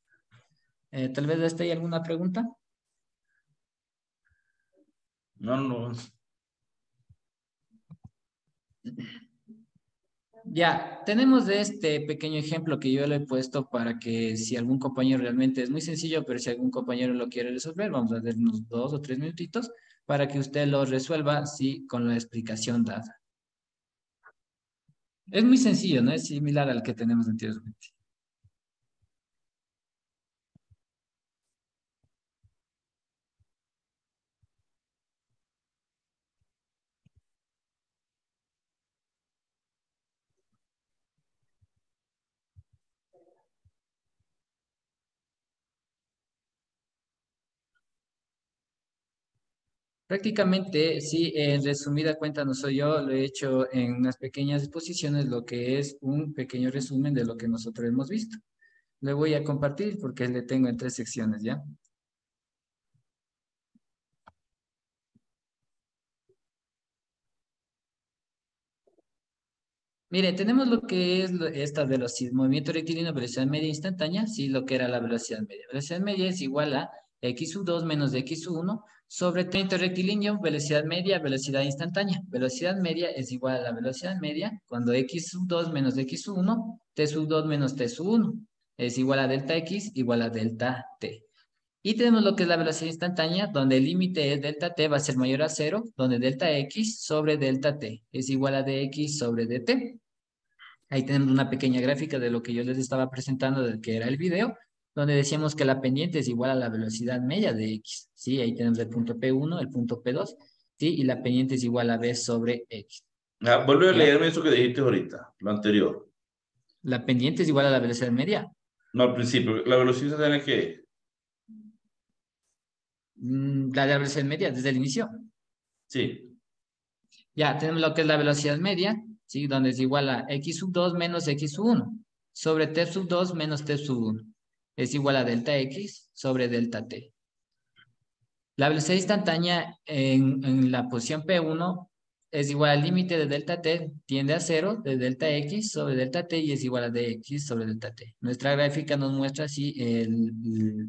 Tal vez ¿hay alguna pregunta?
No.
Ya, tenemos este pequeño ejemplo que yo le he puesto para que si algún compañero realmente es muy sencillo, pero si algún compañero lo quiere resolver, vamos a dar unos 2 o 3 minutitos para que usted lo resuelva, sí, con la explicación dada. Es muy sencillo, ¿no? Es similar al que tenemos anteriormente. Prácticamente, sí, en resumida cuenta no soy yo, lo he hecho en unas pequeñas exposiciones, lo que es un pequeño resumen de lo que nosotros hemos visto. Le voy a compartir porque le tengo en 3 secciones, ¿ya? Mire, tenemos lo que es esta velocidad, movimiento rectilíneo, velocidad media instantánea, sí, lo que era la velocidad media. Velocidad media es igual a x2 menos x1 sobre movimiento rectilíneo, velocidad media, velocidad instantánea. Velocidad media es igual a la velocidad media cuando x2 menos x1, t2 menos t1 es igual a delta x igual a delta t. Y tenemos lo que es la velocidad instantánea, donde el límite es delta t va a ser mayor a 0, donde delta x sobre delta t es igual a dx sobre dt. Ahí tenemos una pequeña gráfica de lo que yo les estaba presentando, del que era el video, donde decíamos que la pendiente es igual a la velocidad media de x, ¿sí? Ahí tenemos el punto P1, el punto P2, ¿sí? Y la pendiente es igual a v sobre x,
Vuelve a
¿ya?
leerme eso que dijiste ahorita, lo anterior.
La pendiente es igual a la velocidad media.
No, al principio, la velocidad tiene que...
La de la velocidad media desde el inicio.
Sí.
Ya, tenemos lo que es la velocidad media, ¿sí? Donde es igual a x sub 2 menos x sub 1 sobre t sub 2 menos t sub 1. Es igual a delta x sobre delta t. La velocidad instantánea en la posición P1 es igual al límite de delta t, tiende a 0 de delta x sobre delta t y es igual a dx sobre delta t. Nuestra gráfica nos muestra así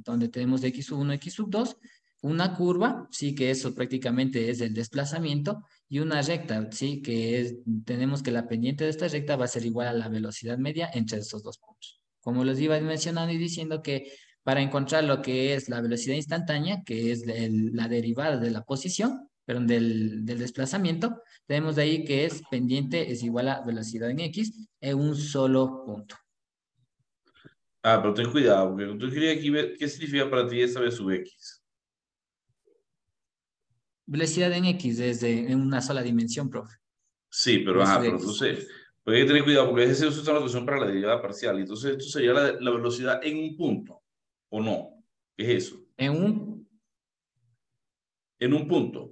donde tenemos x sub 1, x sub 2, una curva, sí que eso prácticamente es el desplazamiento, y una recta, sí que tenemos que la pendiente de esta recta va a ser igual a la velocidad media entre estos dos puntos. Como les iba mencionando y diciendo que para encontrar lo que es la velocidad instantánea, que es la derivada de la posición, perdón, del desplazamiento, tenemos de ahí que es pendiente es igual a velocidad en x en un solo punto.
Ah, pero ten cuidado, porque tú querías aquí ver qué significa para ti esa v sub x.
Velocidad en x es en una sola dimensión, profe.
Sí, pero
V sub
pero
x.
entonces, pues hay que tener cuidado porque ese es una notación para la derivada parcial. Entonces, esto sería la velocidad en un punto, ¿o no? ¿Qué es eso? En un punto.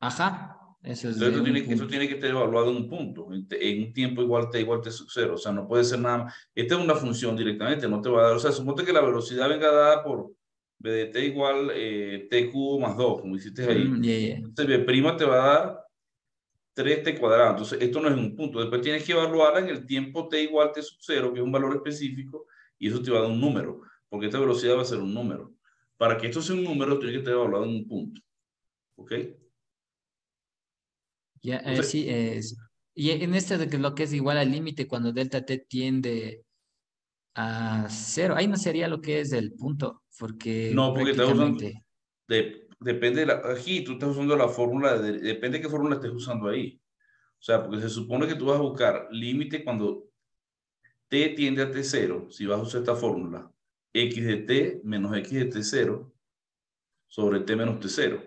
Ajá, eso es
Entonces,
de un
eso
punto.
tiene que estar evaluado en un punto, en un tiempo igual t sub 0. O sea, no puede ser nada más. Esta es una función directamente, no te va a dar. O sea, suponte que la velocidad venga dada por b de t igual t cubo más 2, como hiciste ahí.
Yeah.
Entonces, b' te va a dar 3t cuadrado. Entonces, esto no es un punto. Después tienes que evaluarla en el tiempo t igual t sub 0, que es un valor específico, y eso te va a dar un número, porque esta velocidad va a ser un número. Para que esto sea un número, tiene que estar evaluado en un punto. ¿Ok?
Ya,
Entonces,
sí, y en este de que lo que es igual al límite cuando delta t tiende a 0, ahí no sería lo que es el punto, porque
no, porque estás usando,
prácticamente...
depende de aquí tú estás usando la fórmula, depende de qué fórmula estés usando ahí. O sea, porque se supone que tú vas a buscar límite cuando t tiende a t0, si vas a usar esta fórmula, x de t menos x de t0 sobre t menos t0.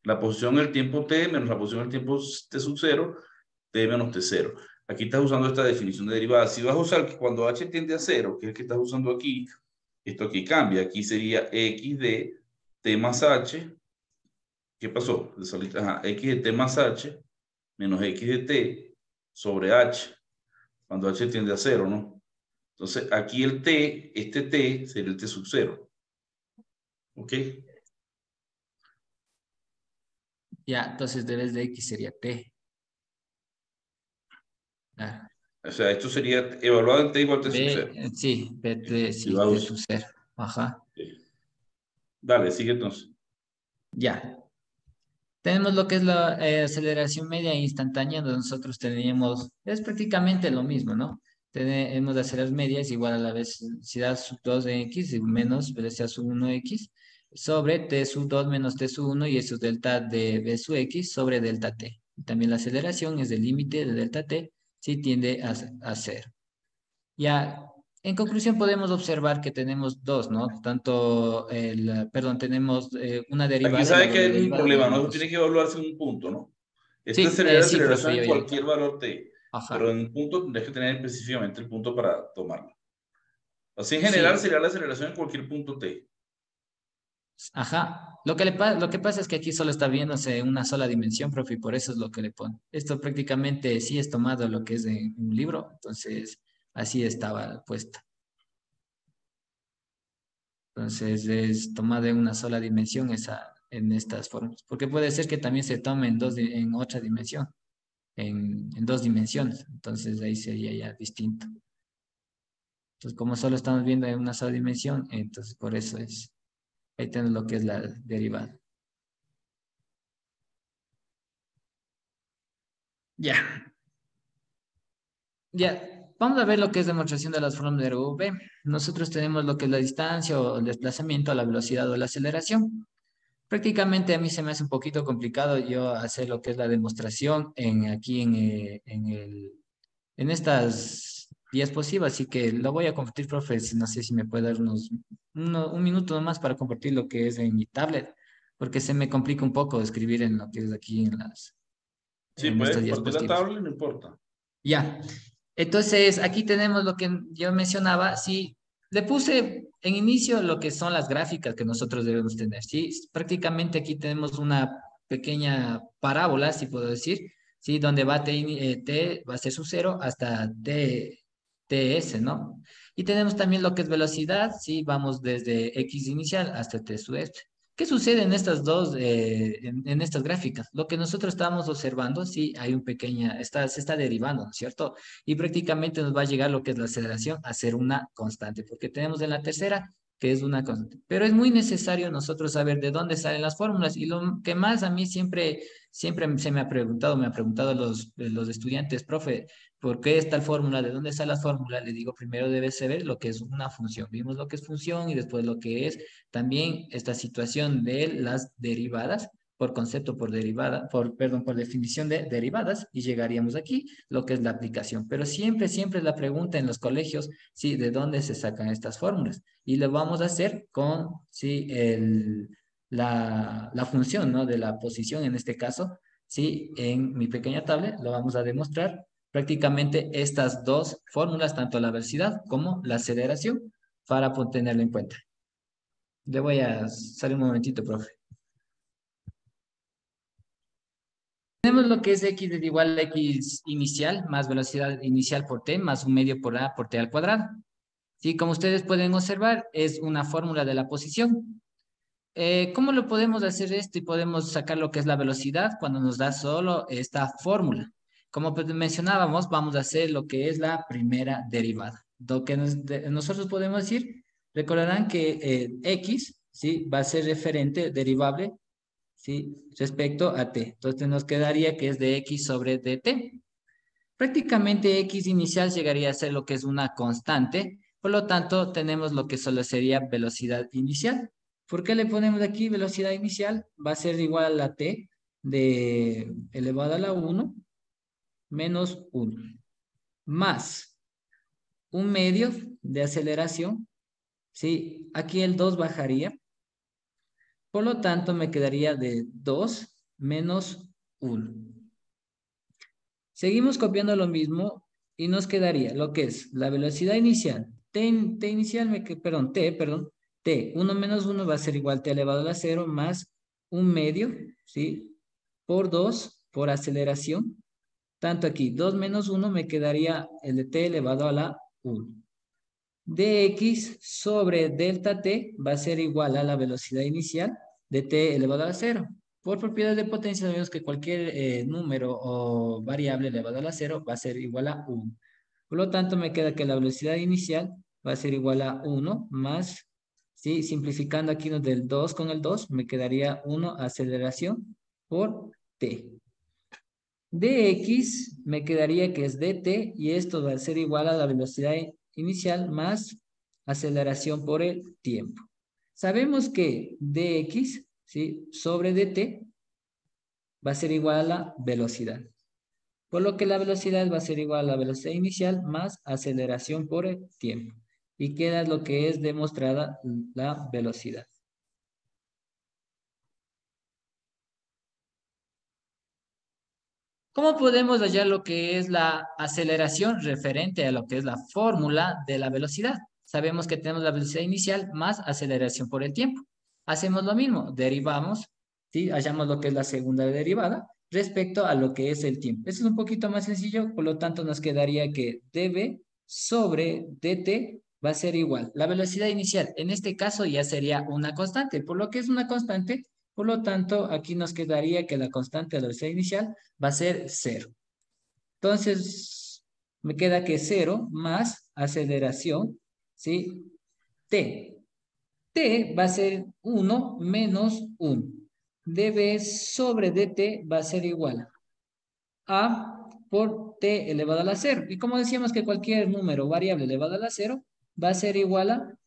La posición del tiempo t menos la posición del tiempo t sub 0, t menos t0. Aquí estás usando esta definición de derivada. Si vas a usar que cuando h tiende a 0, que es el que estás usando aquí, esto aquí cambia. Aquí sería x de t más h. ¿Qué pasó? Ajá, x de t más h menos x de t sobre h. Cuando h tiende a 0, ¿no? Entonces, aquí el t, este t, sería el t sub 0. ¿Ok?
Ya, entonces debes de x sería t. Ah,
O sea, esto sería evaluado en t igual a t sub 0.
sí, bt,
Si
sí,
vas a
t
usar.
sub 0. Ajá,
Dale, sigue entonces.
ya. Tenemos lo que es la aceleración media e instantánea, donde nosotros teníamos, es prácticamente lo mismo, ¿no? Tenemos la aceleración media es igual a la velocidad sub 2 de x menos velocidad sub 1 de x sobre t sub 2 menos t sub 1 y eso es delta de v sub x sobre delta t. También la aceleración es el límite de delta t si tiende a 0. Ya, en conclusión podemos observar que tenemos dos, ¿no? Perdón, tenemos una
Aquí
derivada y la
sabes que
doble
hay un
derivada de
problema, ¿no?
ambos
Eso
dos.
tiene que evaluarse en un punto, ¿no? Esto
Sí,
sería la
sí, profe,
aceleración
yo
en
ya.
cualquier valor t, pero
Ajá.
en un punto tendrás que tener específicamente el punto para tomarlo. Así en general
Sí,
sería la aceleración en cualquier punto t.
ajá. Lo que pasa es que aquí solo está viéndose en una sola dimensión, profe, y por eso es lo que le pone. Esto prácticamente sí es tomado lo que es de un libro, entonces así estaba puesta. Entonces es tomada en una sola dimensión en estas formas. Porque puede ser que también se tome en otra dimensión, en dos dimensiones. Entonces ahí sería ya distinto. Entonces, como solo estamos viendo en una sola dimensión, entonces por eso es. Ahí tenemos lo que es la derivada. Ya. Ya. Vamos a ver lo que es demostración de las formas de V. Nosotros tenemos lo que es la distancia o el desplazamiento, la velocidad o la aceleración. Prácticamente a mí se me hace un poquito complicado yo hacer lo que es la demostración aquí en estas diapositivas, así que lo voy a compartir, profe. No sé si me puede dar un minuto nomás para compartir lo que es en mi tablet, porque se me complica un poco escribir en lo que es aquí
Sí,
en
puedes
estas
compartir la
diapositivas.
tabla y no importa.
Ya. Entonces, aquí tenemos lo que yo mencionaba. Sí, le puse en inicio lo que son las gráficas que nosotros debemos tener, ¿sí? Prácticamente aquí tenemos una pequeña parábola, si puedo decir, ¿sí? Donde va t va a ser su 0 hasta ts, ¿no? Y tenemos también lo que es velocidad, ¿sí? Vamos desde x inicial hasta t sub f. ¿Qué sucede en estas dos, en estas gráficas? Lo que nosotros estamos observando, sí, hay un pequeña, se está derivando, ¿no es cierto? Y prácticamente nos va a llegar lo que es la aceleración a ser una constante, porque tenemos en la tercera que es una constante. Pero es muy necesario nosotros saber de dónde salen las fórmulas, y lo que más a mí siempre se me ha preguntado los estudiantes, profe, ¿por qué es tal fórmula? ¿De dónde sale la fórmula? Le digo, primero debes saber lo que es una función. Vimos lo que es función y después lo que es también esta situación de las derivadas por concepto, por derivada, perdón, por definición de derivadas, y llegaríamos aquí, lo que es la aplicación. Pero siempre, siempre la pregunta en los colegios, sí, ¿de dónde se sacan estas fórmulas? Y lo vamos a hacer con, sí, la función, ¿no? De la posición, en este caso, sí, en mi pequeña tablet, lo vamos a demostrar prácticamente estas dos fórmulas, tanto la velocidad como la aceleración, para tenerlo en cuenta. Le voy a salir un momentito, profe. Tenemos lo que es x es igual a x inicial más velocidad inicial por t más un medio por a por t al cuadrado. Sí, como ustedes pueden observar, es una fórmula de la posición. ¿Cómo lo podemos hacer esto? Y podemos sacar lo que es la velocidad cuando nos da solo esta fórmula. Como mencionábamos, vamos a hacer lo que es la primera derivada. Lo que nosotros podemos decir, recordarán que x, ¿sí? Va a ser referente, derivable, ¿sí? Respecto a t. Entonces nos quedaría que es de x sobre dt. Prácticamente x inicial llegaría a ser lo que es una constante, por lo tanto tenemos lo que solo sería velocidad inicial. ¿Por qué le ponemos aquí velocidad inicial? Va a ser igual a t de elevado a la 1 menos 1, más un medio de aceleración, ¿sí? Aquí el 2 bajaría, por lo tanto me quedaría de 2 menos 1. Seguimos copiando lo mismo y nos quedaría lo que es la velocidad inicial. T inicial, T, 1 menos 1 va a ser igual a T elevado a la 0 más un medio, ¿sí? Por 2, por aceleración. Tanto aquí, 2 menos 1 me quedaría el de T elevado a la 1. dx sobre delta T va a ser igual a la velocidad inicial de T elevado a la 0. Por propiedad de potencia sabemos que cualquier número o variable elevado a la 0 va a ser igual a 1. Por lo tanto, me queda que la velocidad inicial va a ser igual a 1 más, ¿sí? Simplificando aquí del 2 con el 2, me quedaría 1 aceleración por t. dx me quedaría que es dt y esto va a ser igual a la velocidad inicial más aceleración por el tiempo. Sabemos que dx, ¿sí? Sobre dt va a ser igual a la velocidad. Por lo que la velocidad va a ser igual a la velocidad inicial más aceleración por el tiempo. Y queda lo que es demostrada la velocidad. ¿Cómo podemos hallar lo que es la aceleración referente a lo que es la fórmula de la velocidad? Sabemos que tenemos la velocidad inicial más aceleración por el tiempo. Hacemos lo mismo, derivamos, ¿sí? Hallamos lo que es la segunda derivada respecto a lo que es el tiempo. Eso es un poquito más sencillo, por lo tanto nos quedaría que dv sobre dt va a ser igual. La velocidad inicial, en este caso ya sería una constante, por lo que es una constante, por lo tanto aquí nos quedaría que la constante de la velocidad inicial va a ser 0. Entonces, me queda que 0 más aceleración, ¿sí? T. T va a ser 1 menos 1. dv sobre dt va a ser igual a por t elevado a la 0. Y como decíamos que cualquier número variable elevado a la 0 va a ser igual a,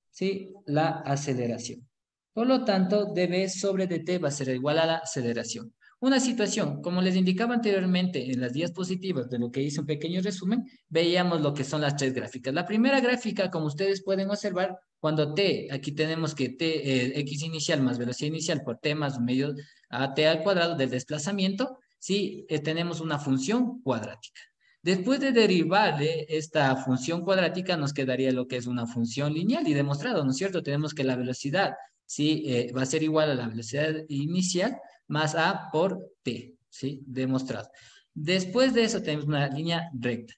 ¿sí? La aceleración. Por lo tanto, dv sobre dt va a ser igual a la aceleración. Una situación, como les indicaba anteriormente en las diapositivas de lo que hice un pequeño resumen, veíamos lo que son las tres gráficas. La primera gráfica, como ustedes pueden observar, cuando t, aquí tenemos que t, x inicial más velocidad inicial por t más un medio a t al cuadrado del desplazamiento, sí, tenemos una función cuadrática. Después de derivarle esta función cuadrática, nos quedaría lo que es una función lineal y demostrado, ¿no es cierto? Tenemos que la velocidad, ¿sí? Va a ser igual a la velocidad inicial más a por t, ¿sí? Demostrado. Después de eso tenemos una línea recta.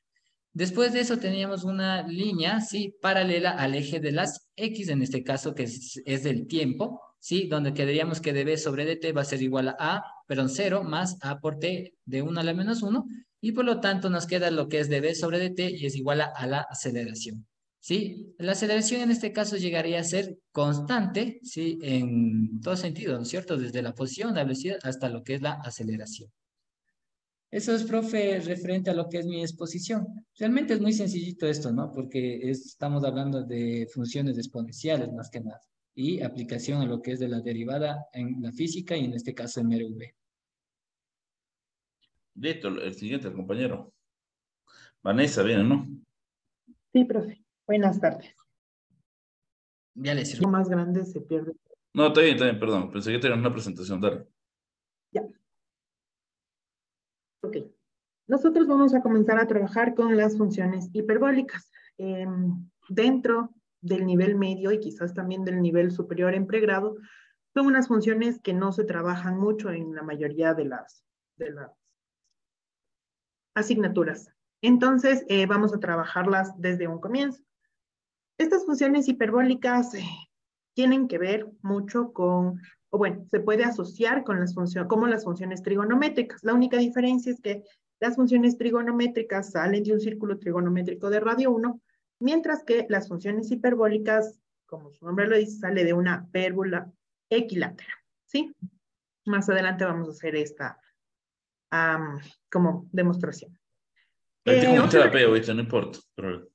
Después de eso teníamos una línea, ¿sí? Paralela al eje de las X, en este caso que es del tiempo, ¿sí? Donde quedaríamos que dB sobre dt va a ser igual a, perdón, 0 más a por t de 1 a la menos 1, y por lo tanto nos queda lo que es dB sobre dt y es igual a la aceleración, ¿sí? La aceleración en este caso llegaría a ser constante, ¿sí? En todo sentido, ¿no es cierto? Desde la posición, la velocidad, hasta lo que es la aceleración. Eso es, profe, referente a lo que es mi exposición. Realmente es muy sencillito esto, ¿no? Porque estamos hablando de funciones exponenciales más que nada y aplicación a lo que es de la derivada en la física y en este caso en MRV.
Listo, el siguiente, el compañero. Vanessa, viene, ¿no?
Sí, profe. Buenas tardes.
Ya le sirve.
Lo más grande se pierde.
No, está bien, perdón. Pensé que tenías una presentación, dale.
Ya. Ok. Nosotros vamos a comenzar a trabajar con las funciones hiperbólicas. Dentro del nivel medio y quizás también del nivel superior en pregrado, son unas funciones que no se trabajan mucho en la mayoría de las asignaturas. Entonces, vamos a trabajarlas desde un comienzo. Estas funciones hiperbólicas tienen que ver mucho con, o bueno, se puede asociar con las funciones, como las funciones trigonométricas. La única diferencia es que las funciones trigonométricas salen de un círculo trigonométrico de radio 1, mientras que las funciones hiperbólicas, como su nombre lo dice, sale de una pérbola equilátera, ¿sí? Más adelante vamos a hacer esta como demostración.
Ahí te comiste
Otra...
la P, oíste, no importa. Pero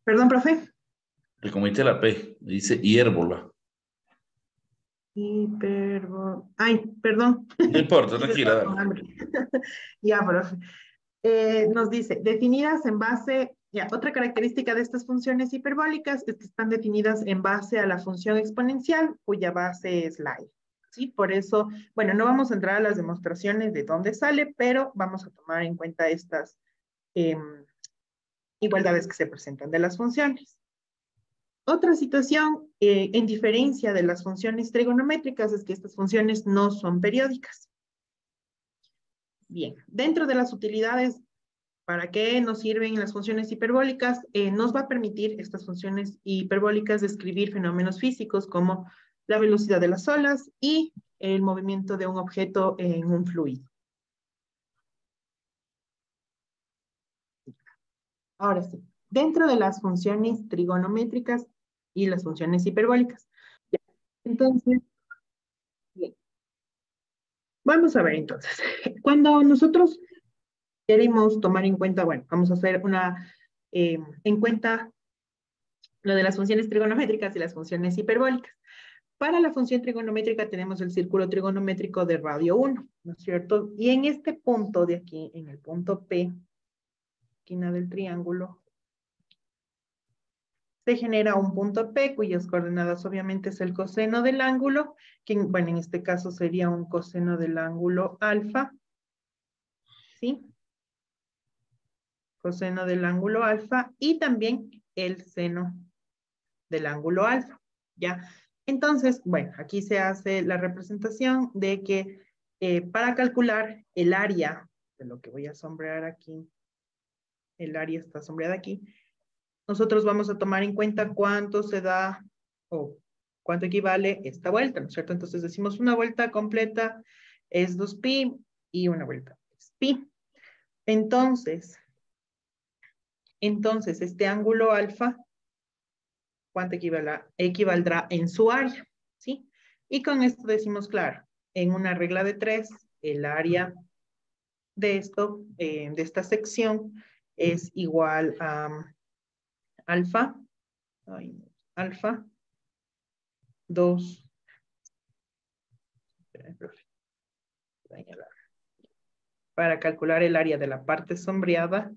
Perdón, profe.
te comiste la P, dice hiérbola.
Ay, perdón.
No importa,
Sí,
tranquila,
estaba con
dale.
hambre. Ya, profe. Nos dice, definidas en base, ya, otra característica de estas funciones hiperbólicas es que están definidas en base a la función exponencial, cuya base es la y. ¿Sí? Por eso, bueno, no vamos a entrar a las demostraciones de dónde sale, pero vamos a tomar en cuenta estas igualdades que se presentan de las funciones. Otra situación, en diferencia de las funciones trigonométricas, es que estas funciones no son periódicas. Bien, dentro de las utilidades, ¿para qué nos sirven las funciones hiperbólicas? Nos va a permitir estas funciones hiperbólicas describir fenómenos físicos como la velocidad de las olas y el movimiento de un objeto en un fluido. Ahora sí, dentro de las funciones trigonométricas y las funciones hiperbólicas. Entonces, bien. Vamos a ver entonces. Cuando nosotros queremos tomar en cuenta, bueno, vamos a hacer en cuenta lo de las funciones trigonométricas y las funciones hiperbólicas. Para la función trigonométrica tenemos el círculo trigonométrico de radio 1, ¿no es cierto? Y en este punto de aquí, en el punto P, esquina del triángulo, se genera un punto P, cuyas coordenadas obviamente es el coseno del ángulo, que bueno, en este caso sería un coseno del ángulo alfa, ¿sí? Coseno del ángulo alfa y también el seno del ángulo alfa, ¿ya? Entonces, bueno, aquí se hace la representación de que para calcular el área, de lo que voy a sombrear aquí, el área está sombreada aquí, nosotros vamos a tomar en cuenta cuánto se da o cuánto equivale esta vuelta, ¿no es cierto? Entonces decimos una vuelta completa es 2pi y una vuelta es pi. Entonces, este ángulo alfa, ¿cuánto equivaldrá en su área? ¿Sí? Y con esto decimos, claro, en una regla de 3, el área de esto, de esta sección, es igual a alfa, alfa 2, para calcular el área de la parte sombreada,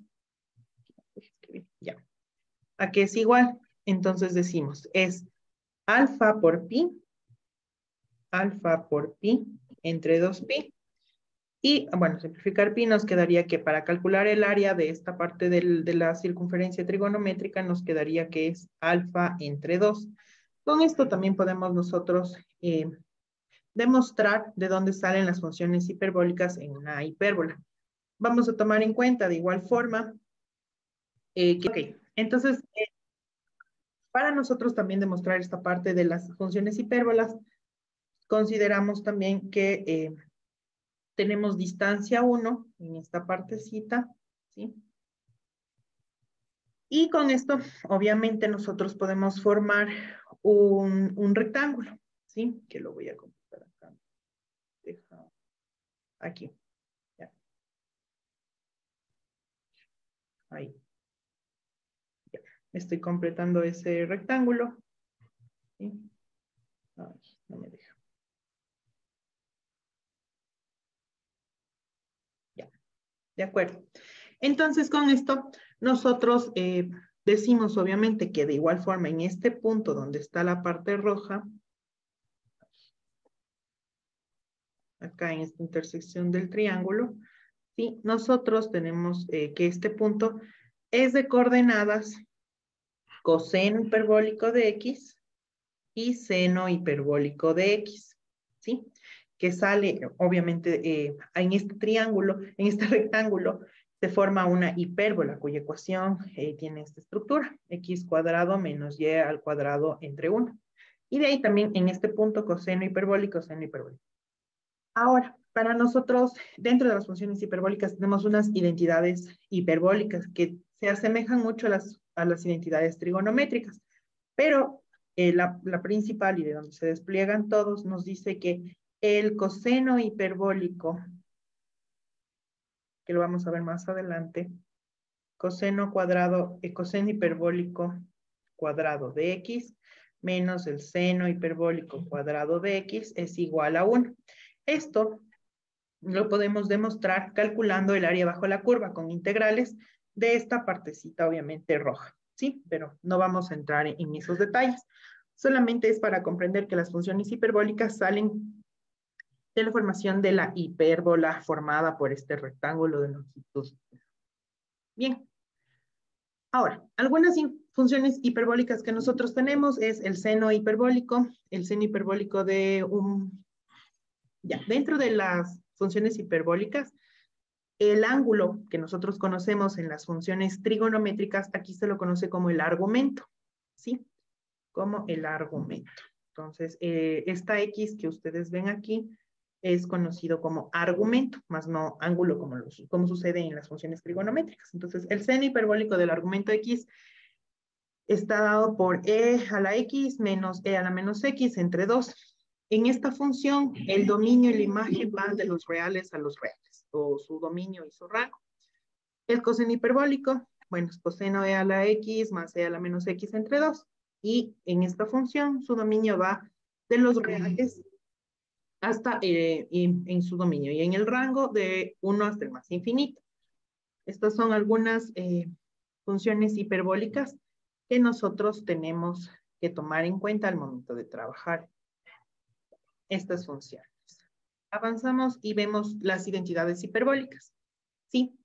ya, ¿a qué es igual? Entonces decimos, es alfa por pi entre 2pi, Y, bueno, simplificar pi nos quedaría que para calcular el área de esta parte de la circunferencia trigonométrica nos quedaría que es alfa entre 2. Con esto también podemos nosotros demostrar de dónde salen las funciones hiperbólicas en una hipérbola. Vamos a tomar en cuenta de igual forma entonces, para nosotros también demostrar esta parte de las funciones hipérbolas, consideramos también que tenemos distancia 1 en esta partecita, ¿sí? Y con esto, obviamente, nosotros podemos formar un rectángulo, ¿sí? Que lo voy a completar acá. Aquí. Ya. Ahí. Ya. Estoy completando ese rectángulo. ¿Sí? Ay, no me deja. Ya. De acuerdo. Entonces, con esto, nosotros decimos, obviamente, que de igual forma, en este punto donde está la parte roja, acá en esta intersección del triángulo, ¿sí? Nosotros tenemos que este punto es de coordenadas coseno hiperbólico de x y seno hiperbólico de x, ¿sí? Que sale, obviamente, en este triángulo, en este rectángulo, se forma una hipérbola cuya ecuación tiene esta estructura, x cuadrado menos y al cuadrado entre 1. Y de ahí también en este punto coseno hiperbólico, seno hiperbólico. Ahora, para nosotros, dentro de las funciones hiperbólicas, tenemos unas identidades hiperbólicas que se asemejan mucho a las identidades trigonométricas, pero la principal y de donde se despliegan todos nos dice que el coseno hiperbólico, que lo vamos a ver más adelante, coseno hiperbólico cuadrado de x menos el seno hiperbólico cuadrado de x es igual a 1. Esto lo podemos demostrar calculando el área bajo la curva con integrales de esta partecita, obviamente roja, ¿sí? Pero no vamos a entrar en esos detalles. Solamente es para comprender que las funciones hiperbólicas salen de la formación de la hipérbola formada por este rectángulo de longitud. Bien. Ahora, algunas funciones hiperbólicas que nosotros tenemos es el seno hiperbólico de un... Ya, dentro de las funciones hiperbólicas, el ángulo que nosotros conocemos en las funciones trigonométricas, aquí se lo conoce como el argumento, ¿sí? Como el argumento. Entonces, esta X que ustedes ven aquí es conocido como argumento, más no ángulo como sucede en las funciones trigonométricas. Entonces, el seno hiperbólico del argumento X está dado por e a la X menos e a la menos X entre 2. En esta función, el dominio y la imagen van de los reales a los reales, o su dominio y su rango. El coseno hiperbólico, bueno, es coseno e a la X más e a la menos X entre 2. Y en esta función, su dominio va de los reales hasta en su dominio y en el rango de 1 hasta el más infinito. Estas son algunas funciones hiperbólicas que nosotros tenemos que tomar en cuenta al momento de trabajar estas funciones. Avanzamos y vemos las identidades hiperbólicas. ¿Sí?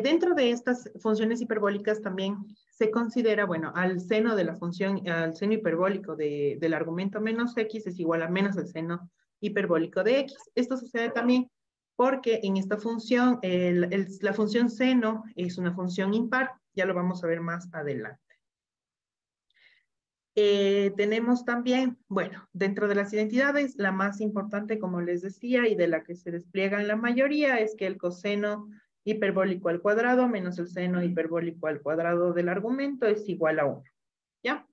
Dentro de estas funciones hiperbólicas también se considera, bueno, al seno de la función, al seno hiperbólico del argumento menos x es igual a menos el seno hiperbólico de x. Esto sucede también porque en esta función, la función seno es una función impar, ya lo vamos a ver más adelante. Tenemos también, bueno, dentro de las identidades, la más importante, como les decía, y de la que se despliegan la mayoría, es que el coseno hiperbólico al cuadrado menos el seno hiperbólico al cuadrado del argumento es igual a 1. ¿Ya?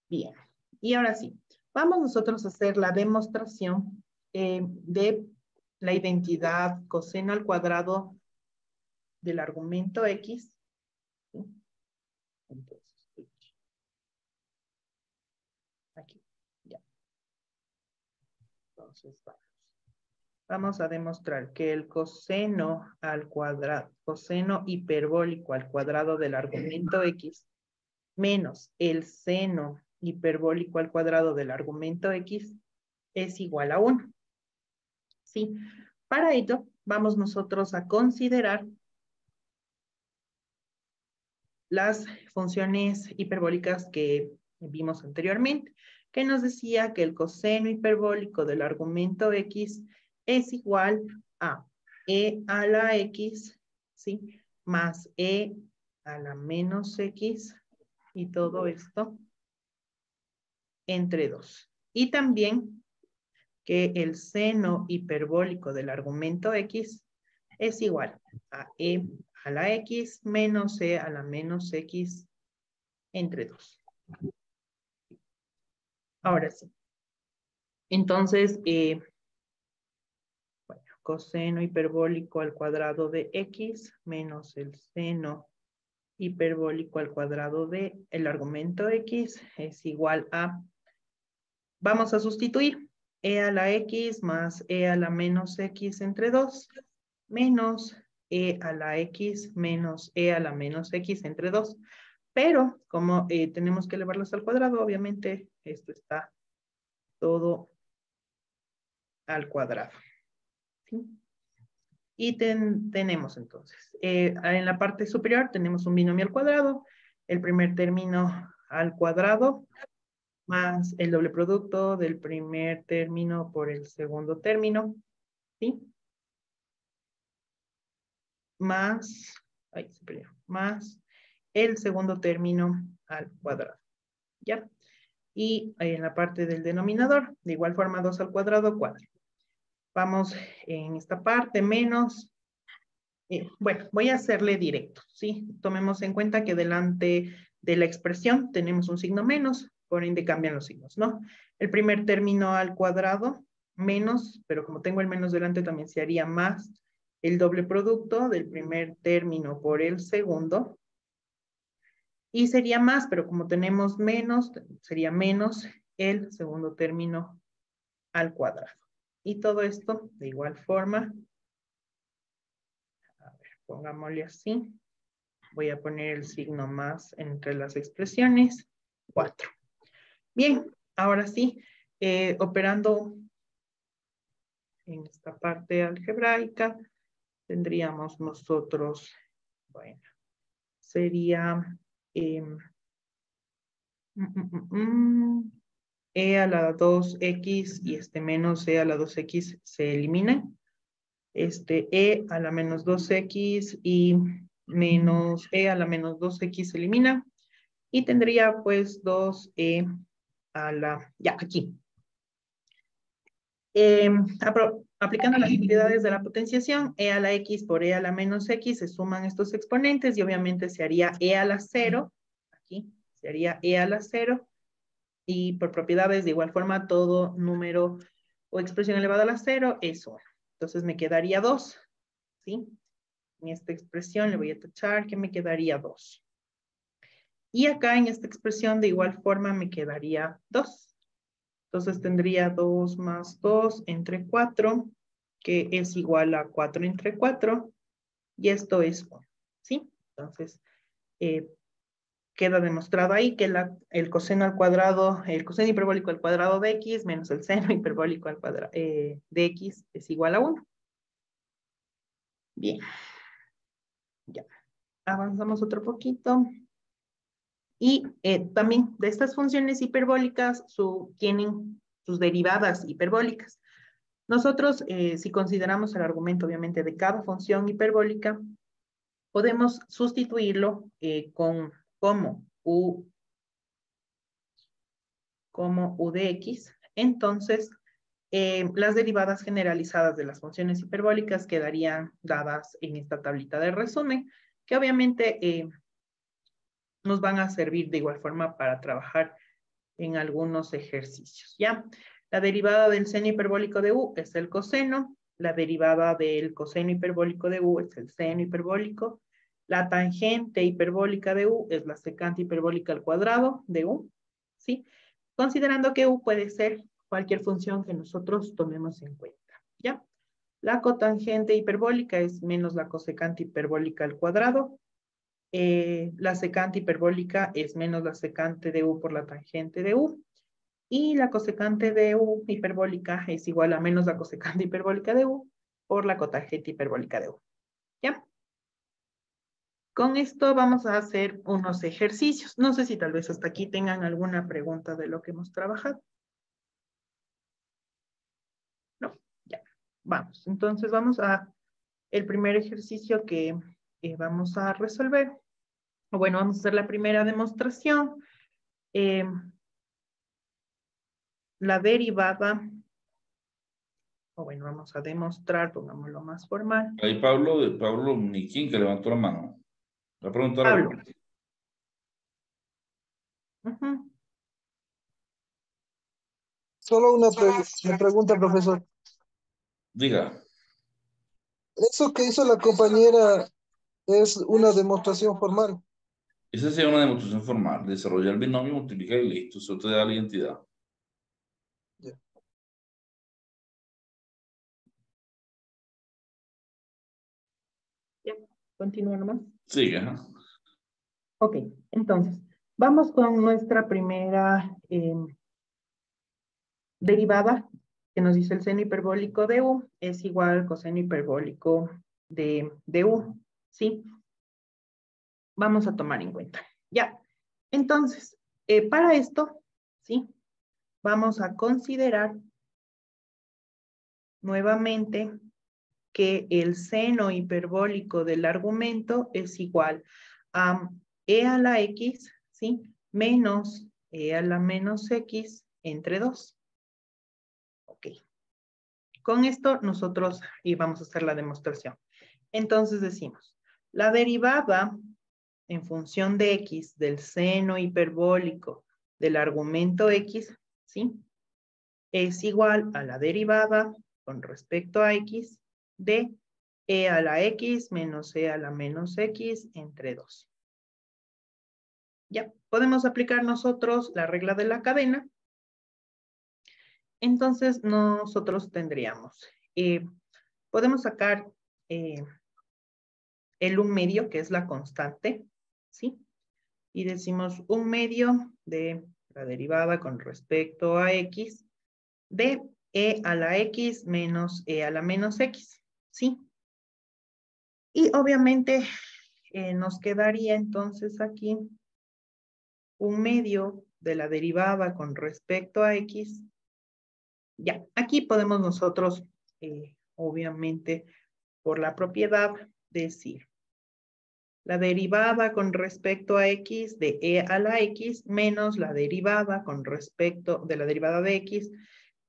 Bien. Y ahora sí, vamos nosotros a hacer la demostración de la identidad coseno al cuadrado del argumento X. ¿Sí? Entonces, aquí, ya. Entonces, vamos a demostrar que el coseno al cuadrado, coseno hiperbólico al cuadrado del argumento X menos el seno hiperbólico al cuadrado del argumento X es igual a 1. ¿sí? Para ello, vamos nosotros a considerar las funciones hiperbólicas que vimos anteriormente, que nos decía que el coseno hiperbólico del argumento x es igual a e a la x, ¿sí? Más e a la menos x, y todo esto entre 2. Y también que el seno hiperbólico del argumento x es igual a e a la x menos e a la menos x entre 2. Ahora sí. Entonces, bueno, coseno hiperbólico al cuadrado de x menos el seno hiperbólico al cuadrado de el argumento x es igual a, vamos a sustituir e a la x más e a la menos x entre 2 menos e a la x menos e a la menos x entre 2. Pero como tenemos que elevarlas al cuadrado, obviamente esto está todo al cuadrado. ¿Sí? Y tenemos entonces, en la parte superior tenemos un binomio al cuadrado, el primer término al cuadrado, más el doble producto del primer término por el segundo término, ¿sí? Más, ahí se perdió, más el segundo término al cuadrado, ¿ya? Y en la parte del denominador, de igual forma 2 al cuadrado, 4. Vamos en esta parte, menos, bueno, voy a hacerle directo, ¿sí? Tomemos en cuenta que delante de la expresión tenemos un signo menos, por ende cambian los signos, ¿no? El primer término al cuadrado, menos, pero como tengo el menos delante también se haría más el doble producto del primer término por el segundo, y sería más, pero como tenemos menos, sería menos el segundo término al cuadrado. Y todo esto de igual forma, a ver, pongámosle así. Voy a poner el signo más entre las expresiones, 4. Bien, ahora sí, operando en esta parte algebraica, tendríamos nosotros, bueno, sería e a la 2x y este menos e a la 2x se eliminan. E a la menos 2x y menos e a la menos 2x se elimina. Y tendría pues 2e a la, ya aquí. Aplicando las propiedades de la potenciación, e a la x por e a la menos x, se suman estos exponentes y obviamente se haría e a la 0, aquí se haría e a la 0, y por propiedades de igual forma todo número o expresión elevada a la 0 es 1. Entonces me quedaría 2, ¿sí? En esta expresión le voy a tachar que me quedaría 2. Y acá en esta expresión de igual forma me quedaría 2. Entonces tendría 2 más 2 entre 4, que es igual a 4 entre 4, y esto es 1, ¿sí? Entonces, queda demostrado ahí que el coseno al cuadrado, el coseno hiperbólico al cuadrado de x menos el seno hiperbólico al cuadrado de x es igual a 1. Bien. Ya. Avanzamos otro poquito. Y también de estas funciones hiperbólicas tienen sus derivadas hiperbólicas. Nosotros, si consideramos el argumento, obviamente, de cada función hiperbólica, podemos sustituirlo como u de x. Entonces, las derivadas generalizadas de las funciones hiperbólicas quedarían dadas en esta tablita de resumen, que obviamente nos van a servir de igual forma para trabajar en algunos ejercicios, ¿ya? La derivada del seno hiperbólico de u es el coseno, la derivada del coseno hiperbólico de u es el seno hiperbólico, la tangente hiperbólica de u es la secante hiperbólica al cuadrado de u, ¿sí? Considerando que u puede ser cualquier función que nosotros tomemos en cuenta, ¿ya? La cotangente hiperbólica es menos la cosecante hiperbólica al cuadrado. La secante hiperbólica es menos la secante de u por la tangente de u. Y la cosecante de U hiperbólica es igual a menos la cosecante hiperbólica de U por la cotangente hiperbólica de U. ¿Ya? Con esto vamos a hacer unos ejercicios. No sé si tal vez hasta aquí tengan alguna pregunta de lo que hemos trabajado. No, ya. Vamos. Entonces vamos a el primer ejercicio que vamos a resolver. Bueno, vamos a hacer la primera demostración. La derivada, o bueno, vamos a demostrar, pongámoslo más formal.
Hay Pablo Niquín que levantó la mano. Va a preguntar
Pablo.
algo.
Ujú.
Solo una pregunta, profesor.
Diga.
Eso que hizo la compañera es una demostración formal.
Esa sería una demostración formal. Desarrollar el binomio, multiplicar y listo. Eso te da la identidad.
Ya.
Ya, continúa nomás.
Sigue, ajá.
Ok, entonces, vamos con nuestra primera derivada, que nos dice el seno hiperbólico de U es igual al coseno hiperbólico de U, ¿sí? Vamos a tomar en cuenta. Ya, entonces, para esto, ¿sí? Vamos a considerar nuevamente que el seno hiperbólico del argumento es igual a e a la x, ¿sí? Menos e a la menos x entre 2. Ok. Con esto nosotros vamos a hacer la demostración. Entonces decimos, la derivada en función de x del seno hiperbólico del argumento x, ¿sí? Es igual a la derivada con respecto a x de e a la x menos e a la menos x entre 2. Ya, podemos aplicar nosotros la regla de la cadena. Entonces, nosotros tendríamos, podemos sacar el 1/2, que es la constante, ¿sí? Y decimos 1/2 de la derivada con respecto a x de e a la x menos e a la menos x, ¿sí? Y obviamente nos quedaría entonces aquí 1/2 de la derivada con respecto a x. Ya, aquí podemos nosotros, obviamente, por la propiedad, decir la derivada con respecto a x de e a la x menos la derivada con respecto de la derivada de x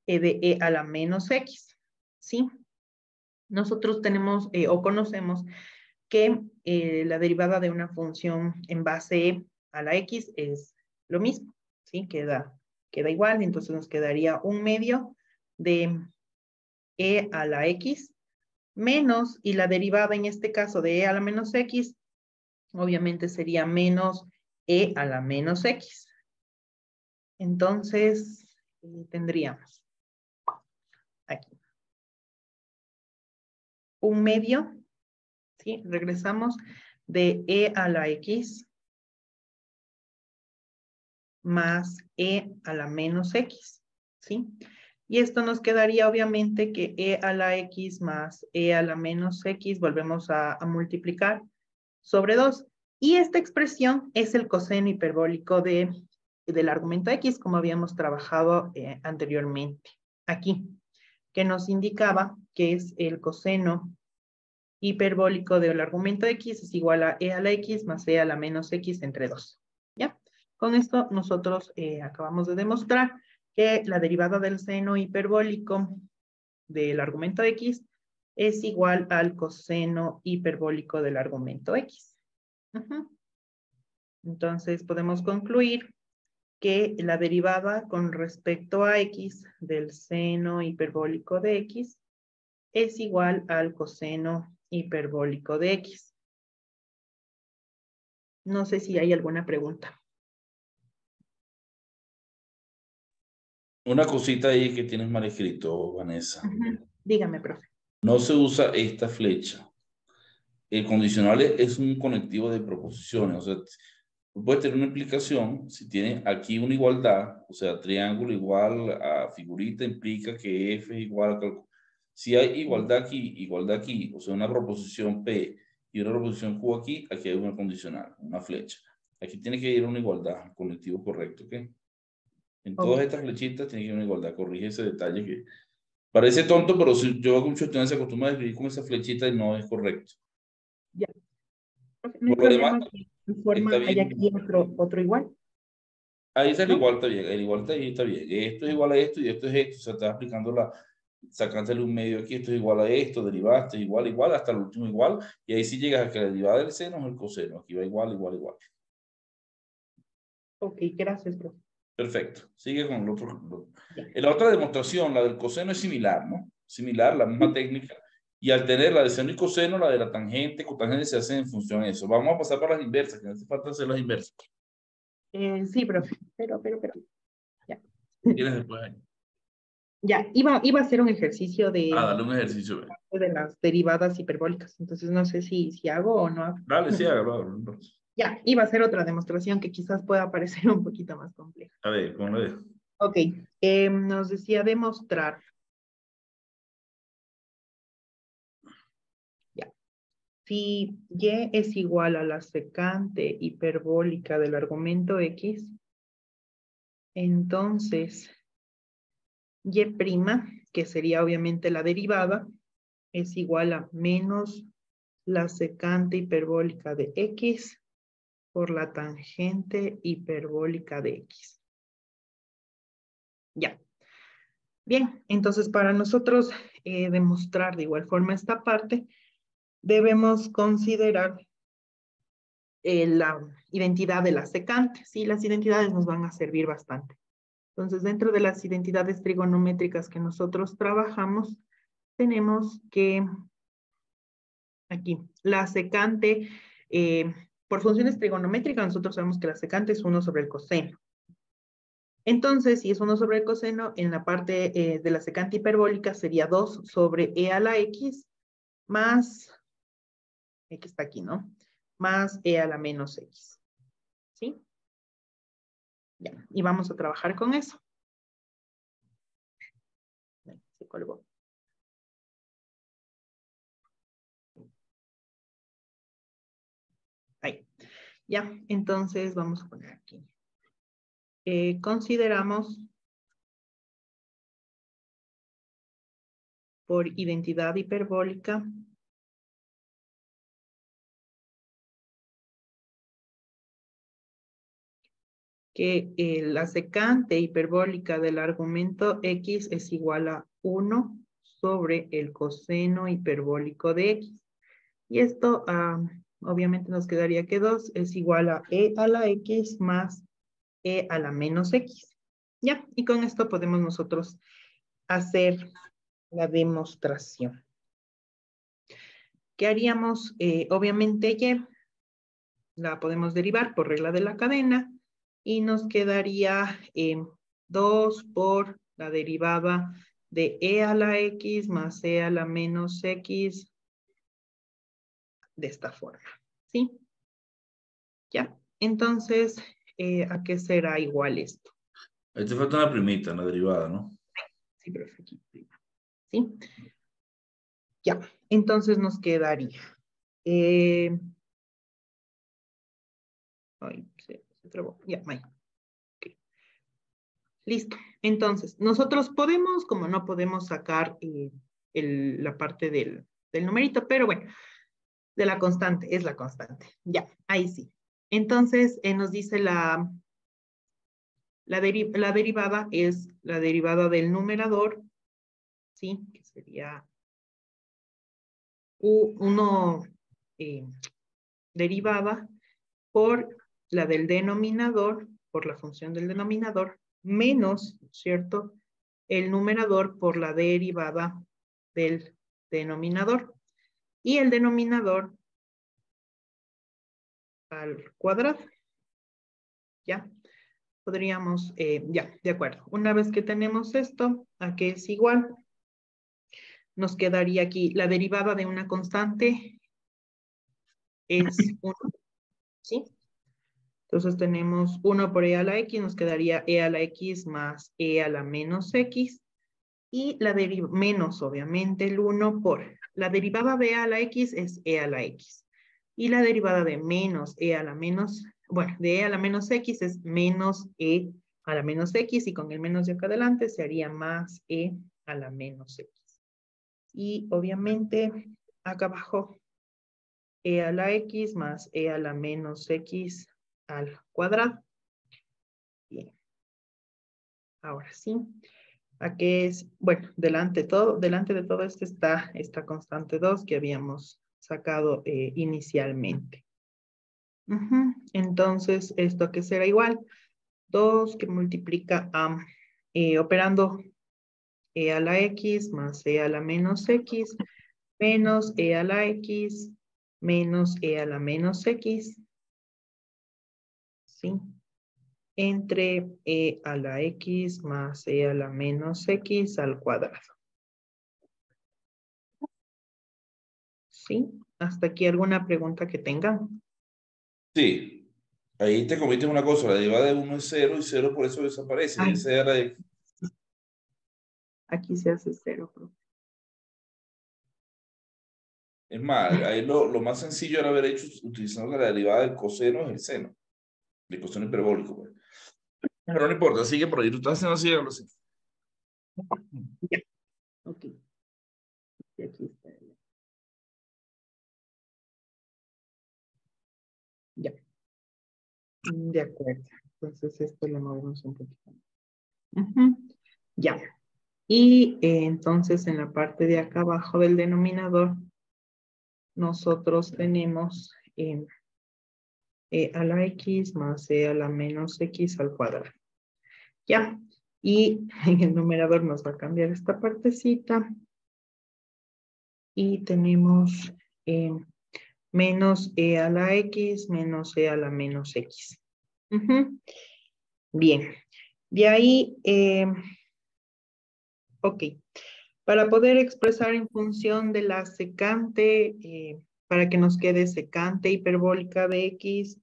de e a la menos x, ¿sí? Nosotros tenemos o conocemos que la derivada de una función en base e a la x es lo mismo, ¿sí? Queda igual, entonces nos quedaría 1/2 de e a la x menos, y la derivada en este caso de e a la menos x, obviamente sería menos e a la menos x. Entonces, tendríamos aquí 1/2, ¿sí? Regresamos de e a la x más e a la menos x, ¿sí? Y esto nos quedaría obviamente que e a la x más e a la menos x, volvemos a multiplicar sobre 2. Y esta expresión es el coseno hiperbólico del argumento x, como habíamos trabajado anteriormente. Aquí, que nos indicaba que es el coseno hiperbólico del argumento x es igual a e a la x más e a la menos x entre 2. ¿Ya? Con esto nosotros acabamos de demostrar que la derivada del seno hiperbólico del argumento x es igual al coseno hiperbólico del argumento x. Entonces podemos concluir que la derivada con respecto a x del seno hiperbólico de x es igual al coseno hiperbólico de x. No sé si hay alguna pregunta.
Una cosita ahí que tienes mal escrito, Vanessa.
Dígame, profe.
No se usa esta flecha. El condicional es un conectivo de proposiciones. O sea, puede tener una implicación si tiene aquí una igualdad, o sea, triángulo igual a figurita implica que F es igual a cálculo. Si hay igualdad aquí, o sea, una proposición P y una proposición Q aquí, aquí hay una condicional, una flecha. Aquí tiene que ir una igualdad, colectivo correcto, ¿ok? En todas estas flechitas tiene que ir una igualdad, corrige ese detalle que parece tonto, pero si yo hago mucho estudiante se acostumbra a escribir con esa flechita y no es correcto.
Ya. No hay
Por lo demás,
problema que en forma
está
haya
bien.
aquí otro igual,
Ahí está el
¿no?
igual, está bien. El igual está ahí, está bien. Esto es igual a esto y esto es esto. O sea, estás aplicando sacándole un medio aquí. Esto es igual a esto, derivaste igual, igual, hasta el último igual. Y ahí sí llegas a que la derivada del seno es el coseno. Aquí va igual, igual, igual.
Ok, gracias, profe.
Perfecto. Sigue con el otro.
Ya.
En la otra demostración, la del coseno es similar, ¿no? Similar, la misma técnica. Y al tener la de seno y coseno, la de la tangente, cotangente se hacen en función de eso. Vamos a pasar por las inversas, que no hace falta hacer las inversas.
Sí, profe, pero. Ya.
Tienes después ahí.
Ya, iba a hacer un ejercicio
Dale un ejercicio.
de las derivadas hiperbólicas, entonces no sé si hago o no hago.
Dale, sí, hágalo.
Ya, iba a hacer otra demostración que quizás pueda parecer un poquito más compleja.
A ver, ponle.
Ok, nos decía demostrar. Ya, si y es igual a la secante hiperbólica del argumento x, entonces y', que sería obviamente la derivada, es igual a menos la secante hiperbólica de x por la tangente hiperbólica de x. Ya. Bien, entonces para nosotros demostrar de igual forma esta parte, debemos considerar la identidad de la secante. Sí, las identidades nos van a servir bastante. Entonces, dentro de las identidades trigonométricas que nosotros trabajamos, tenemos que, aquí, la secante, por funciones trigonométricas, nosotros sabemos que la secante es 1 sobre el coseno. Entonces, si es 1 sobre el coseno, en la parte de la secante hiperbólica sería 2 sobre e a la x más, que está aquí, ¿no? Más e a la menos x. ¿Sí? Ya, y vamos a trabajar con eso. Se colgó. Ahí. Ya, entonces vamos a poner aquí. Consideramos por identidad hiperbólica que la secante hiperbólica del argumento x es igual a 1 sobre el coseno hiperbólico de x. Y esto obviamente nos quedaría que 2 es igual a e a la x más e a la menos x. Ya, y con esto podemos nosotros hacer la demostración. ¿Qué haríamos? Obviamente y la podemos derivar por regla de la cadena y nos quedaría 2 por la derivada de e a la x más e a la menos x de esta forma, ¿sí? Ya, entonces, ¿a qué será igual esto?
Ahí te falta una primita en la derivada, ¿no?
Sí, perfecto. ¿Sí? Ya, entonces nos quedaría. Ay, se trabó. Ya, ahí. Okay. Listo. Entonces, nosotros podemos, como no podemos sacar la parte del numerito, pero bueno, de la constante, es la constante. Ya, ahí sí. Entonces, nos dice la derivada es la derivada del numerador, ¿sí? Que sería U1 derivada por la del denominador, por la función del denominador, menos, ¿cierto? El numerador por la derivada del denominador. Y el denominador al cuadrado. ¿Ya? Podríamos, ya, de acuerdo. Una vez que tenemos esto, ¿a qué es igual? Nos quedaría aquí la derivada de una constante es 1, ¿sí? Entonces tenemos 1 por e a la x, nos quedaría e a la x más e a la menos x. Y la menos, obviamente, el 1 por la derivada de e a la x es e a la x. Y la derivada de menos e a la menos, bueno, de e a la menos x es menos e a la menos x. Y con el menos de acá adelante se haría más e a la menos x. Y obviamente, acá abajo, e a la x más e a la menos x al cuadrado. Bien. Ahora sí. Aquí es, bueno, delante de todo esto está esta constante 2 que habíamos sacado inicialmente. Entonces, ¿esto qué será igual? 2 que multiplica a, operando e a la x más e a la menos x, menos e a la x, menos e a la menos x, ¿sí? Entre e a la x más e a la menos x al cuadrado. ¿Sí? ¿Hasta aquí alguna pregunta que tengan?
Sí, ahí te cometes una cosa, la derivada de 1 es 0 y 0 por eso desaparece.
Ay.
Esa era
Aquí se hace 0, profe.
es más, ahí lo más sencillo era haber hecho utilizando la derivada del coseno es el seno, el coseno hiperbólico. Pues. Pero no importa, sigue por ahí. Tú estás haciendo así, hablo así.
Ya. Ok. Y aquí está. Ya. De acuerdo. Entonces esto lo movemos un poquito. Ya. Y entonces en la parte de acá abajo del denominador, nosotros tenemos e a la x más e a la menos x al cuadrado. Ya. Y en el numerador nos va a cambiar esta partecita. Y tenemos menos e a la x menos e a la menos x. Bien. De ahí, ok. Para poder expresar en función de la secante, para que nos quede secante hiperbólica de x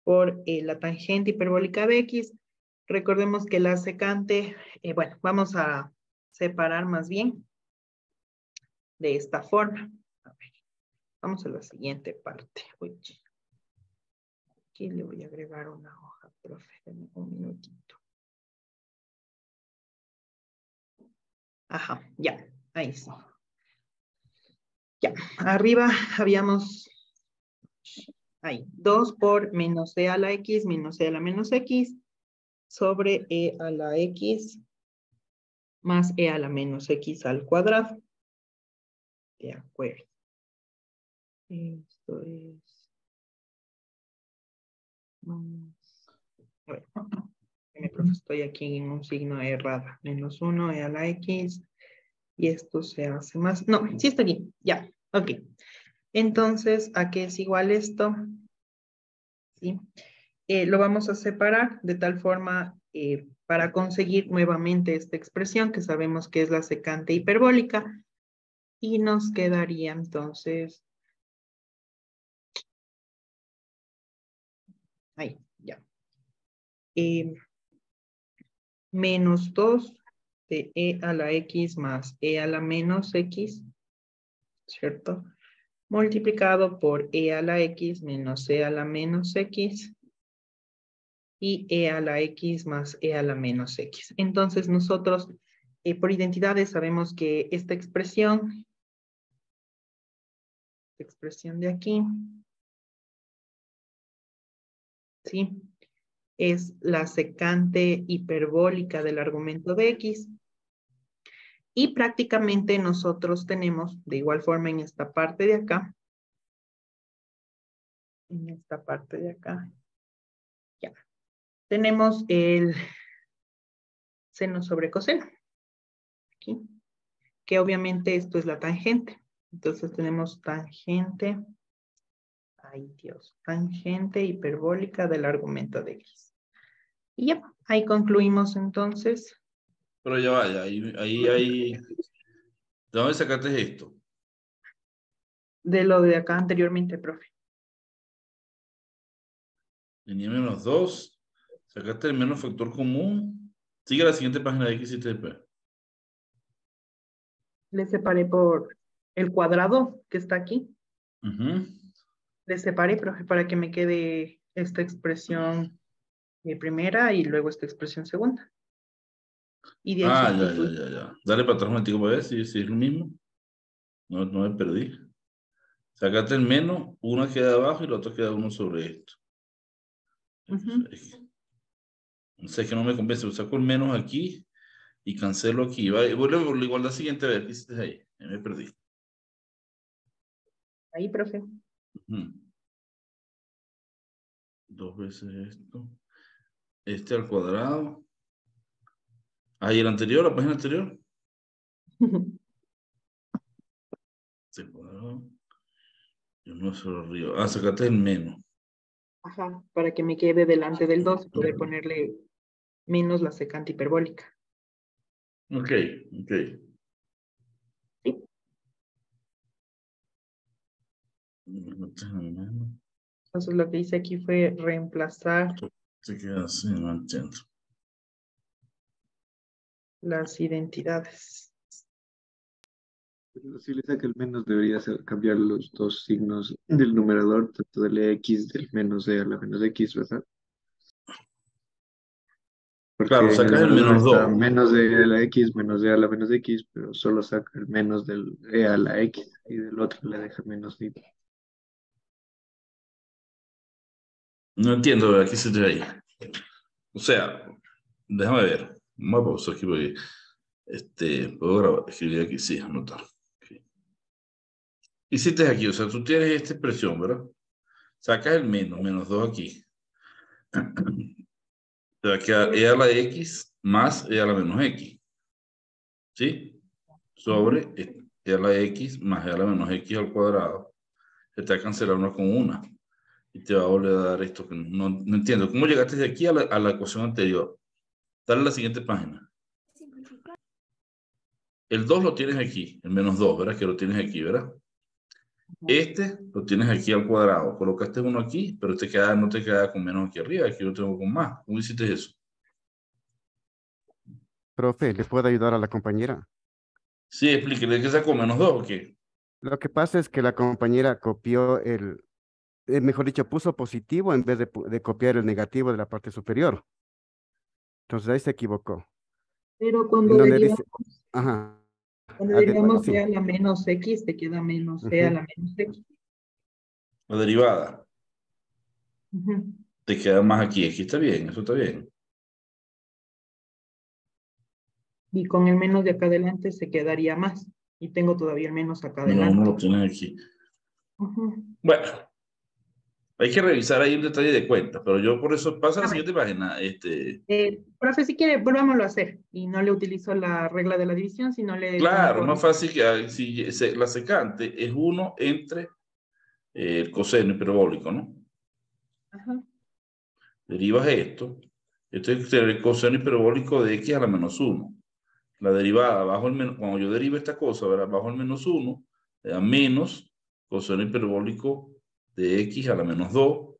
por la tangente hiperbólica de x, recordemos que la secante, bueno, vamos a separar más bien de esta forma. A ver, vamos a la siguiente parte. Uy, aquí le voy a agregar una hoja, profe, denme un minutito. Ajá, ya, ahí sí. Ya, arriba habíamos, ahí, 2 por menos e a la x menos e a la menos x sobre e a la x más e a la menos x al cuadrado. De acuerdo. Esto es... A ver, profe, estoy aquí en un signo errado. Menos 1 e a la x. Y esto se hace más... No, sí está bien. Ya, ok. Entonces, ¿a qué es igual esto? ¿Sí? Lo vamos a separar de tal forma para conseguir nuevamente esta expresión que sabemos que es la secante hiperbólica. Y nos quedaría entonces... Ahí, ya. Menos 2 de e a la x más e a la menos x, ¿cierto? Multiplicado por e a la x menos e a la menos x y e a la x más e a la menos x. Entonces nosotros por identidades sabemos que esta expresión de aquí, ¿sí? Es la secante hiperbólica del argumento de x. Y prácticamente nosotros tenemos, de igual forma en esta parte de acá, ya, tenemos el seno sobre coseno, aquí, que obviamente esto es la tangente. Entonces tenemos tangente, ay Dios, tangente hiperbólica del argumento de x. Y ya, ahí concluimos entonces.
Pero ya vaya, ¿de dónde sacaste esto?
De lo de acá anteriormente, profe.
Tenía menos 2. Sacaste el menos factor común. Sigue a la siguiente página de X y TP.
Le separé por el cuadrado que está aquí.
Ujú.
Le separé, profe, para que me quede esta expresión primera y luego esta expresión segunda. Y de ahí
Ah,
sustituyo.
ya. Dale para atrás un momentico para ver si es lo mismo. No me perdí. Sacaste el menos, una queda abajo y la otra queda uno sobre esto.
Ujú.
No sé, que no me convence. Saco el menos aquí y cancelo aquí. Vale, vuelve por la igualdad siguiente a ver qué hiciste ahí. Me perdí.
Ahí, profe.
Ujú. 2 veces esto. Este al cuadrado. Ahí el anterior, la página anterior. Este cuadrado. Y uno sobre arriba. Ah, sacaste el menos.
Ajá, para que me quede delante del 2 y poder ponerle menos la secante hiperbólica.
Ok.
¿Sí? Entonces lo que hice aquí fue reemplazar
Se queda así, no entiendo.
las identidades.
Pero si le saca el menos, debería cambiar los dos signos del numerador, tanto del X, del menos E a la menos X, ¿verdad?
Claro,
Porque en el
sacas el
numerador
menos
está
2.
menos E a la X, menos E a la menos X, pero solo saca el menos del E a la X y del otro le deja menos Y.
No entiendo, ¿verdad? ¿Qué hiciste ahí? O sea, déjame ver. Vamos a pausar aquí porque puedo grabar, escribir aquí, sí, anotar. Ok. Hiciste aquí, o sea, tú tienes esta expresión, ¿verdad? Sacas el menos 2 aquí. Te va a quedar E a la X más E a la menos X. ¿Sí? Sobre E a la X más E a la menos X al cuadrado. Se te va a cancelar una con una. Y te va a volver a dar esto que no entiendo. ¿Cómo llegaste de aquí a la ecuación anterior? Dale a la siguiente página. El 2 lo tienes aquí, el menos 2, ¿verdad? Que lo tienes aquí, ¿verdad? Este lo tienes aquí al cuadrado. Colocaste uno aquí, pero no te queda con menos aquí arriba. Aquí lo tengo con más. ¿Cómo hiciste eso?
Profe, ¿le puedo ayudar a la compañera?
Sí, explíquele que sacó menos 2 o qué.
Lo que pasa es que la compañera copió mejor dicho, puso positivo en vez de copiar el negativo de la parte superior. Entonces ahí se equivocó.
Pero
En donde dice, ajá,
cuando derivamos
sí.
C a la menos X, te queda menos C a
Ujú.
la menos X.
La derivada.
Ujú.
Te queda más aquí. Aquí está bien, eso está bien.
Y con el menos de acá adelante se quedaría más. Y tengo todavía el menos acá
Menos uno
adelante.
lo tienes aquí.
Ujú.
Bueno, hay que revisar ahí un detalle de cuenta, pero yo por eso pasa a la
A ver,
siguiente página.
profe, si quiere, volvámoslo a hacer. Y no le utilizo la regla de la división, sino le tomo
Claro, es
por...
más fácil que si la secante es 1 entre el coseno hiperbólico, ¿no?
Ajá.
Derivas esto. Esto es el coseno hiperbólico de x a la menos 1. La derivada bajo el menos, cuando yo derivo esta cosa, ¿verdad? Bajo el menos 1, me da menos coseno hiperbólico de x a la menos 2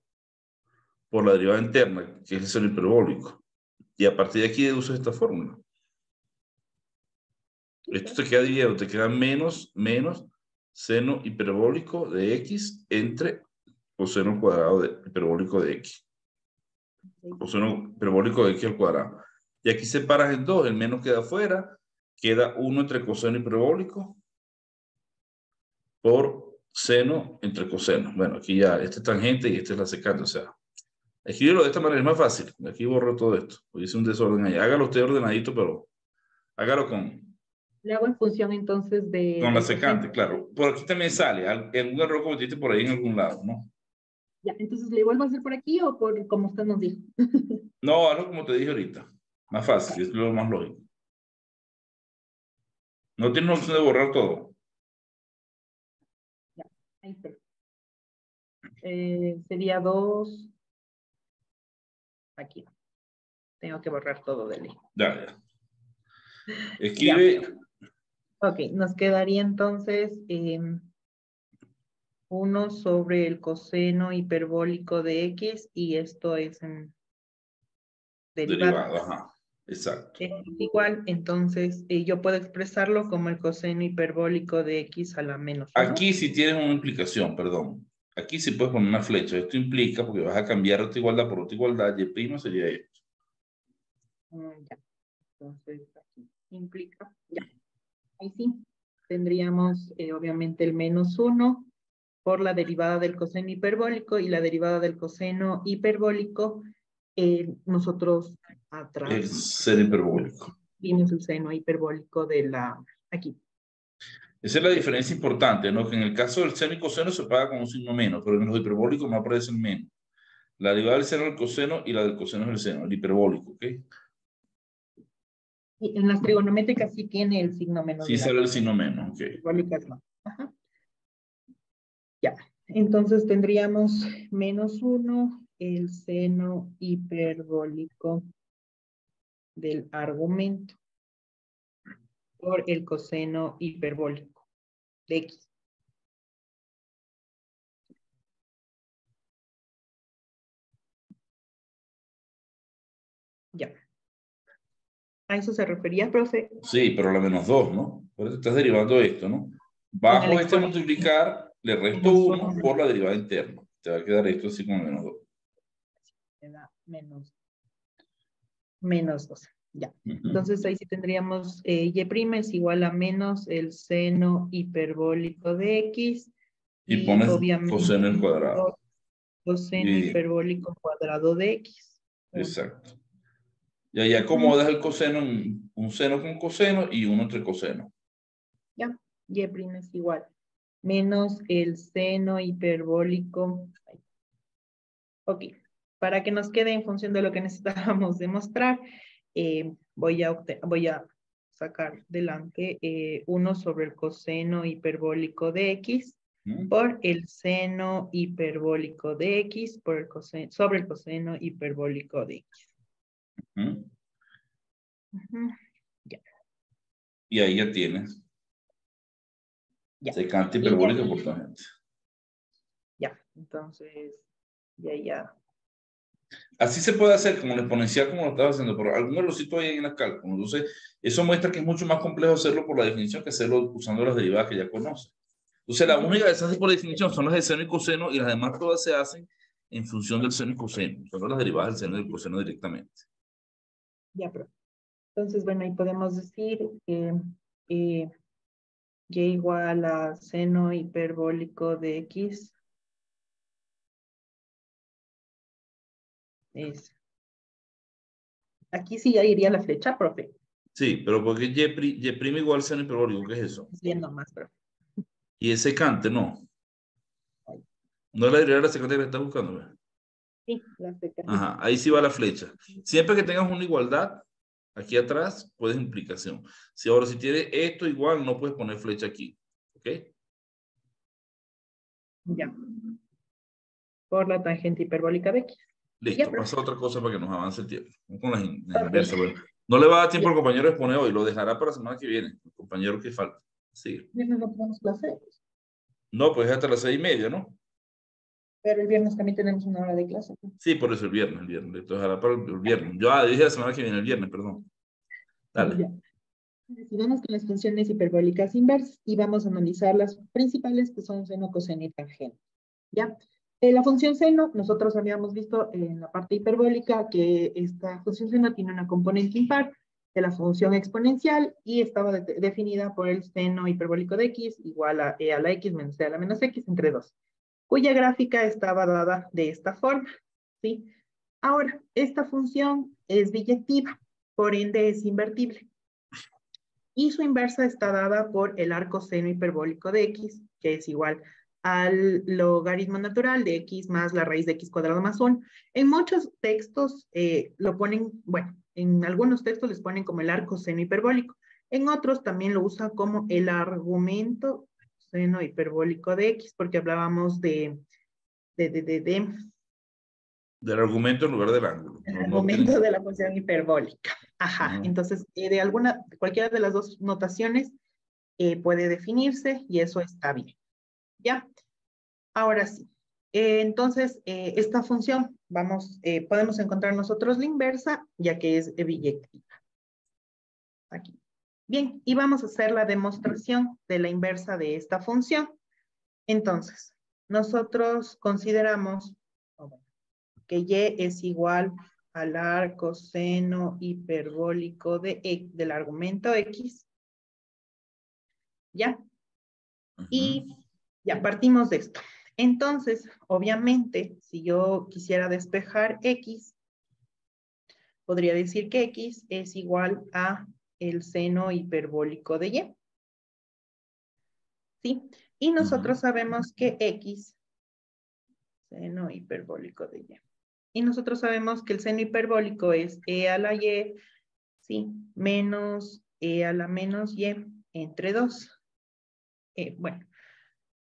por la derivada interna, que es el seno hiperbólico. Y a partir de aquí deduces esta fórmula. Esto te queda dividido, te queda menos seno hiperbólico de x entre coseno cuadrado hiperbólico de x. Coseno hiperbólico de x al cuadrado. Y aquí separas en 2, el menos queda afuera, queda 1 entre coseno hiperbólico por seno entre coseno. Bueno, aquí ya, este es tangente y este es la secante, o sea, escribirlo de esta manera es más fácil. Aquí borro todo esto, hice un desorden ahí. Hágalo usted ordenadito, pero hágalo
Le hago en función entonces
con la
del
secante,
coseno.
claro. Por aquí también sale, algún error cometiste por ahí en algún lado, ¿no?
Ya, entonces, ¿le vuelvo a hacer por aquí o por como usted nos dijo?
No, algo como te dije ahorita. Más fácil, es lo más lógico. No tienes la opción de borrar todo.
Ya, ahí está. Sería 2. Aquí. Tengo que borrar todo de ley.
Ya.
Ya.
Escribe.
Ok, nos quedaría entonces 1 sobre el coseno hiperbólico de X y esto es en derivada.
Derivado, ajá. Exacto.
Es igual, entonces yo puedo expresarlo como el coseno hiperbólico de X a la menos 1.
Aquí sí tienes una implicación, perdón. Aquí sí puedes poner una flecha. Esto implica, porque vas a cambiar otra igualdad por otra igualdad, y' sería esto.
Ya. Entonces, aquí implica, ya. Ahí sí, tendríamos obviamente el menos 1 por la derivada del coseno hiperbólico y la derivada del coseno hiperbólico, nosotros
El
atrás
seno hiperbólico.
vimos el seno hiperbólico de la, aquí.
Esa es la diferencia importante, ¿no? Que en el caso del seno y coseno se paga con un signo menos, pero en los hiperbólicos no aparecen menos. La derivada del seno es el coseno y la del coseno es el seno, el hiperbólico, ¿ok?
Y en las trigonométricas sí tiene el signo menos.
Sí sale el signo menos, ok.
Hiperbólicas no. Ajá. Ya, entonces tendríamos menos 1 el seno hiperbólico del argumento por el coseno hiperbólico de X. Ya. ¿A eso se refería, profe?
Sí, pero la menos 2, ¿no? Por eso estás derivando esto, ¿no?
Con el
Bajo este
exponente.
multiplicar, le resto
Menos
1
uno.
por la derivada interna. Te va a quedar esto así como menos 2.
Me da menos 2. Ya. Entonces ahí sí tendríamos y' es igual a menos el seno hiperbólico de X.
Y pones
obviamente
coseno al cuadrado.
Coseno
Y-
hiperbólico cuadrado de X.
Exacto. Y ahí acomodas el coseno en un seno con coseno y uno entre coseno.
Ya, y' es igual. Menos el seno hiperbólico. Ok, para que nos quede en función de lo que necesitábamos demostrar, voy a sacar delante 1 sobre el coseno hiperbólico de X por el seno hiperbólico de X por el coseno, sobre el coseno hiperbólico de X. Ya.
Y ahí ya tienes.
Ya.
Secante
Y de
hiperbólica
ahí-
por tangente.
Ya, entonces, ya.
Así se puede hacer como el exponencial como lo estaba haciendo, pero algún errorcito hay en el cálculo. Entonces, eso muestra que es mucho más complejo hacerlo por la definición que hacerlo usando las derivadas que ya conoces. Entonces, la única que se hace por definición son las de seno y coseno y las demás todas se hacen en función del seno y coseno. Son las derivadas del seno y del coseno directamente.
Ya, pero. Entonces, bueno, ahí podemos decir que y igual a seno hiperbólico de X es. Aquí sí ya iría la flecha, profe.
Sí, pero porque y' igual seno hiperbólico, ¿qué es eso?
Viendo más, profe.
Y es secante, no. No es la derivada de la secante que le estás buscando, ¿verdad?
Sí, la secante.
Ajá, ahí sí va la flecha. Siempre que tengas una igualdad, aquí atrás puedes implicación. Si ahora si tienes esto igual, no puedes poner flecha aquí. ¿Ok?
Ya. Por la tangente hiperbólica de X.
Listo,
Ya,
pasa otra cosa para que nos avance el tiempo. Con las
Ok.
inversas. Bueno, no le va a dar tiempo al compañero de exponer hoy, lo dejará para la semana que viene. El compañero que falta. Sí.
Viernes no tenemos clase,
No, pues hasta las 6:30, ¿no?
pero el viernes también tenemos una hora de clase.
Sí, por eso el viernes. Entonces, dejará para el viernes. Yo dije la semana que viene, el viernes, perdón. Dale.
Ya. Sigamos con las funciones hiperbólicas inversas y vamos a analizar las principales que son seno, coseno y tangente. ¿Ya? La función seno, nosotros habíamos visto en la parte hiperbólica que esta función seno tiene una componente impar de la función exponencial y estaba definida por el seno hiperbólico de x igual a e a la x menos e a la menos x entre 2, cuya gráfica estaba dada de esta forma. ¿Sí? Ahora, esta función es biyectiva, por ende es invertible. Y su inversa está dada por el arco seno hiperbólico de x, que es igual al logaritmo natural de x más la raíz de x cuadrado más 1. En muchos textos lo ponen, bueno, en algunos textos les ponen como el arco seno hiperbólico. En otros también lo usan como el argumento seno hiperbólico de x, porque hablábamos del
argumento en lugar del ángulo.
el argumento de la función hiperbólica. Ajá, entonces cualquiera de las dos notaciones puede definirse y eso está bien. ¿Ya? Ahora sí. Entonces, esta función, podemos encontrar nosotros la inversa, ya que es biyectiva. Aquí. Bien, y vamos a hacer la demostración de la inversa de esta función. Entonces, nosotros consideramos que y es igual al arco seno hiperbólico del argumento x. ¿Ya? Y ya partimos de esto. Entonces, obviamente, si yo quisiera despejar x, podría decir que x es igual a el seno hiperbólico de y. ¿Sí? Y nosotros sabemos que x, seno hiperbólico de y. Y nosotros sabemos que el seno hiperbólico es e a la y, ¿sí? Menos e a la menos y entre 2. Bueno,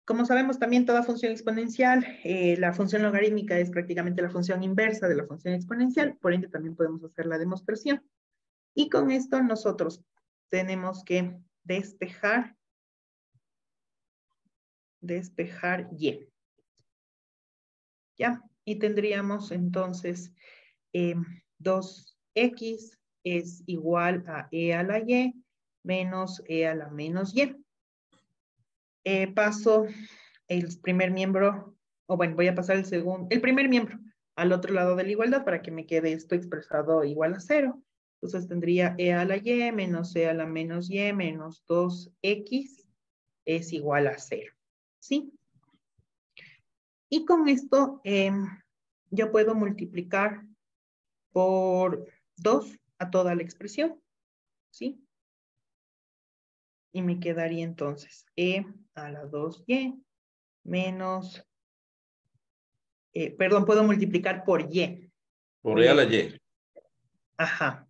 como sabemos también toda función exponencial, la función logarítmica es prácticamente la función inversa de la función exponencial, por ende también podemos hacer la demostración. Y con esto nosotros tenemos que despejar y. ¿Ya? Y tendríamos entonces 2x es igual a e a la y menos e a la menos y. Paso el primer miembro, o bueno, voy a pasar el primer miembro al otro lado de la igualdad para que me quede esto expresado igual a 0. Entonces tendría e a la y menos e a la menos y menos 2x es igual a 0. ¿Sí? Y con esto yo puedo multiplicar por 2 a toda la expresión. ¿Sí? Y me quedaría entonces e a la 2y menos, perdón, puedo multiplicar por y.
Por e a la y.
Ajá,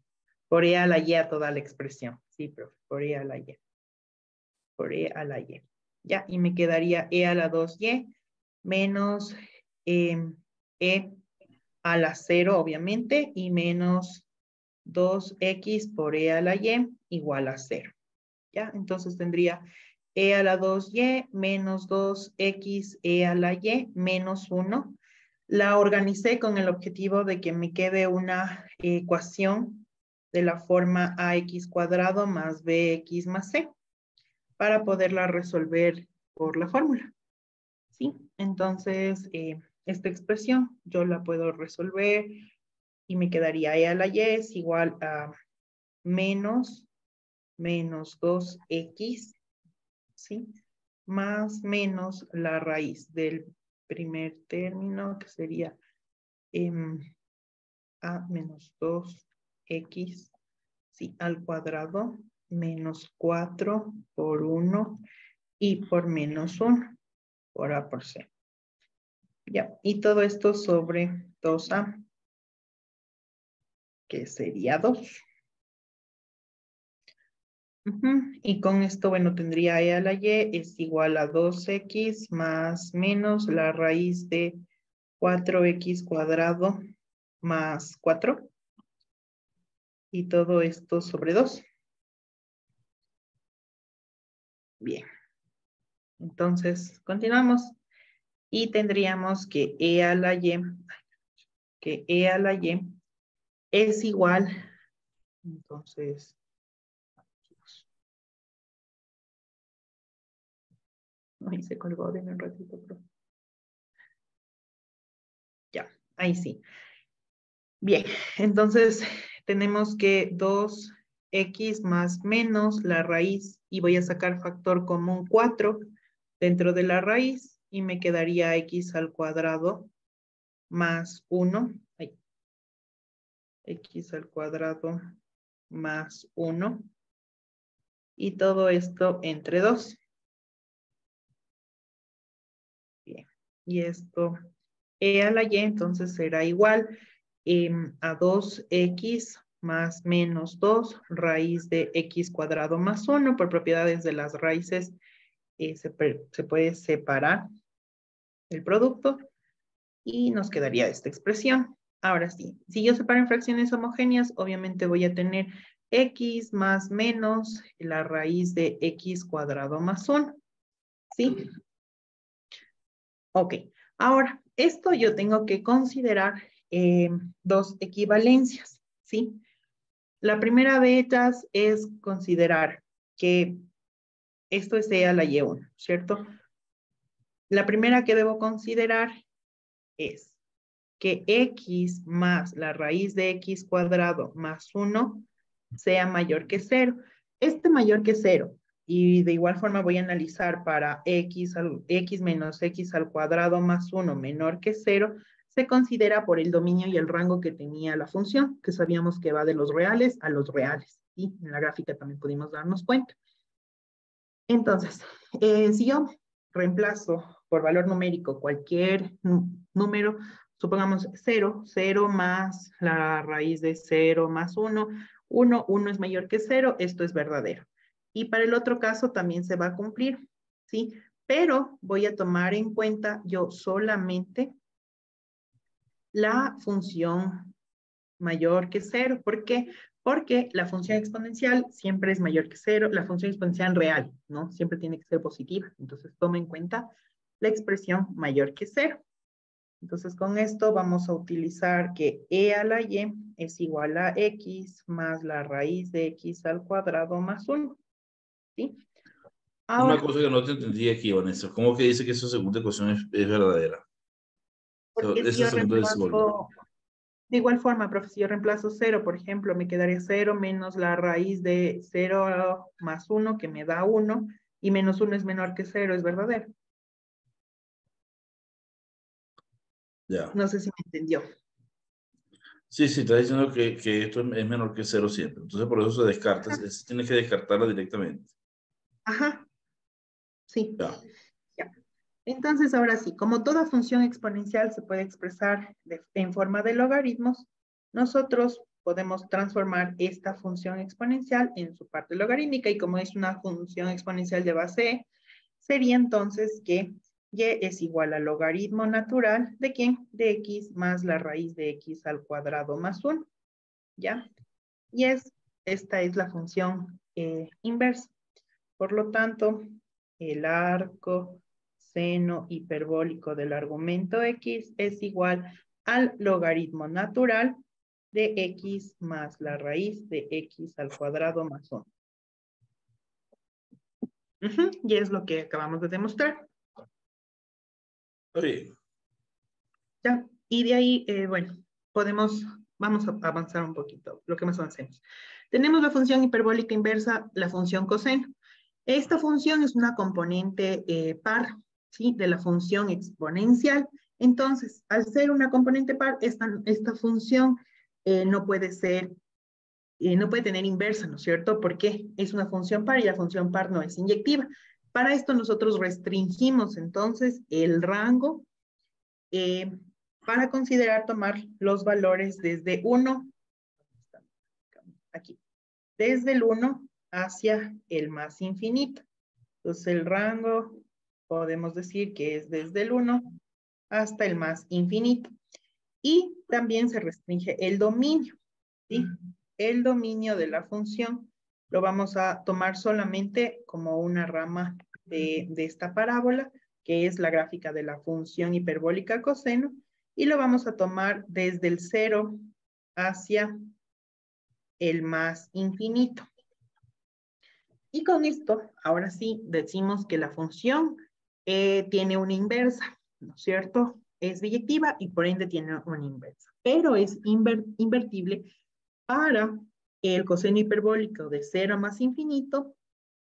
por e a la y a toda la expresión. Sí, profe, por e a la y. Por e a la y. Ya, y me quedaría e a la 2y menos e a la 0, obviamente, y menos 2x por e a la y igual a 0. ¿Ya? Entonces tendría e a la 2y menos 2x e a la y menos 1. La organicé con el objetivo de que me quede una ecuación de la forma ax cuadrado más bx más c para poderla resolver por la fórmula. ¿Sí? Entonces, esta expresión yo la puedo resolver y me quedaría e a la y es igual a menos 2x, ¿sí? Más menos la raíz del primer término, que sería a menos 2x, ¿sí? Al cuadrado, menos 4 por 1 y por menos 1 por a por c. Ya, y todo esto sobre 2a, que sería 2. Y con esto, bueno, tendría e a la y es igual a 2x más menos la raíz de 4x cuadrado más 4. Y todo esto sobre 2. Bien. Entonces, continuamos. Y tendríamos que e a la y es igual. Entonces, ahí se colgó, denme un ratito, pero. Ya, ahí sí. Bien, entonces tenemos que 2x más menos la raíz, y voy a sacar factor común 4 dentro de la raíz, y me quedaría x al cuadrado más 1. X al cuadrado más 1. Y todo esto entre 2. Bien, y esto e a la y entonces será igual a 2x más menos 2 raíz de x cuadrado más 1. Por propiedades de las raíces se puede separar el producto y nos quedaría esta expresión. Ahora sí, si yo separo en fracciones homogéneas, obviamente voy a tener x más menos la raíz de x cuadrado más 1. ¿Sí? Ok, ahora, esto yo tengo que considerar dos equivalencias, ¿sí? La primera de ellas es considerar que esto es E a la Y1, ¿cierto? La primera que debo considerar es que X más la raíz de X cuadrado más 1 sea mayor que 0. Este mayor que 0, y de igual forma voy a analizar para X menos X al cuadrado más 1 menor que 0, se considera por el dominio y el rango que tenía la función, que sabíamos que va de los reales a los reales. Y en la gráfica también pudimos darnos cuenta. Entonces, si yo reemplazo por valor numérico cualquier número, supongamos 0, 0 más la raíz de 0 más 1, 1 es mayor que 0, esto es verdadero. Y para el otro caso también se va a cumplir, ¿sí? Pero voy a tomar en cuenta yo solamente la función mayor que 0. ¿Por qué? Porque la función exponencial siempre es mayor que 0, la función exponencial real, ¿no? Siempre tiene que ser positiva. Entonces, toma en cuenta la expresión mayor que 0. Entonces, con esto vamos a utilizar que e a la y es igual a x más la raíz de x al cuadrado más 1. ¿Sí?
Una
Ahora,
cosa que no te entendí aquí, Vanessa, ¿cómo que dice que esa segunda ecuación es verdadera?
porque si
Esa
yo
segunda es igual.
reemplazo, de igual forma, profe, si yo reemplazo 0, por ejemplo, me quedaría 0 menos la raíz de 0 más 1, que me da 1, y menos 1 es menor que 0, es verdadero.
Ya.
No sé si me entendió.
Sí, sí, está diciendo que esto es menor que 0 siempre. Entonces, por eso se descarta. Tienes que descartarla directamente.
Ajá, sí.
Ya.
Ya. Entonces, ahora sí, como toda función exponencial se puede expresar en forma de logaritmos, nosotros podemos transformar esta función exponencial en su parte logarítmica, y como es una función exponencial de base E, sería entonces que y es igual al logaritmo natural de ¿quién? De x más la raíz de x al cuadrado más 1, ¿ya? Y esta es la función inversa. Por lo tanto, el arco seno hiperbólico del argumento x es igual al logaritmo natural de x más la raíz de x al cuadrado más 1. Y es lo que acabamos de demostrar.
Está bien.
¿Ya? Y de ahí, bueno, vamos a avanzar un poquito, lo que más avancemos. Tenemos la función hiperbólica inversa, la función coseno. Esta función es una componente par, ¿sí? De la función exponencial. Entonces, al ser una componente par, esta función no puede ser, no puede tener inversa, ¿no es cierto? Porque es una función par y la función par no es inyectiva. Para esto nosotros restringimos entonces el rango para considerar tomar los valores desde 1, aquí, desde el 1 hacia el más infinito. Entonces el rango podemos decir que es desde el 1 hasta el más infinito. Y también se restringe el dominio, ¿sí? El dominio de la función lo vamos a tomar solamente como una rama de esta parábola, que es la gráfica de la función hiperbólica coseno, y lo vamos a tomar desde el 0 hacia el más infinito. Y con esto, ahora sí, decimos que la función tiene una inversa, ¿no es cierto? Es biyectiva y por ende tiene una inversa, pero es invertible para el coseno hiperbólico de 0 a más infinito,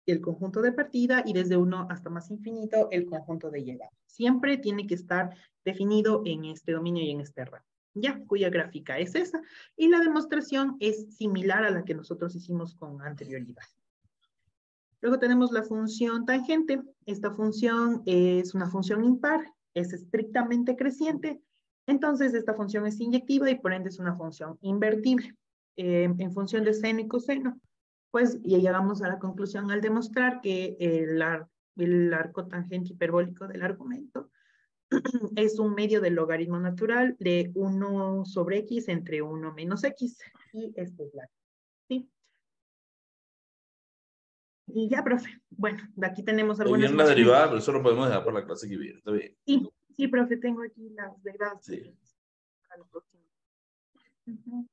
el conjunto de partida, y desde 1 hasta más infinito, el conjunto de llegada. Siempre tiene que estar definido en este dominio y en este rango, ya, cuya gráfica es esa, y la demostración es similar a la que nosotros hicimos con anterioridad. Luego tenemos la función tangente. Esta función es una función impar, es estrictamente creciente, entonces esta función es inyectiva y por ende es una función invertible. En función de seno y coseno, pues ya llegamos a la conclusión al demostrar que el arco tangente hiperbólico del argumento es un medio del logaritmo natural de 1 sobre x entre 1 menos x, y esto es la, ¿sí? Y ya, profe. Bueno, de aquí tenemos
Ahí
algunas
viene la
funciones.
derivada, pero eso lo podemos dejar para la clase que viene. Está bien.
Sí, Sí, profe, tengo aquí las derivadas
Sí.
para la próxima.
Ujú.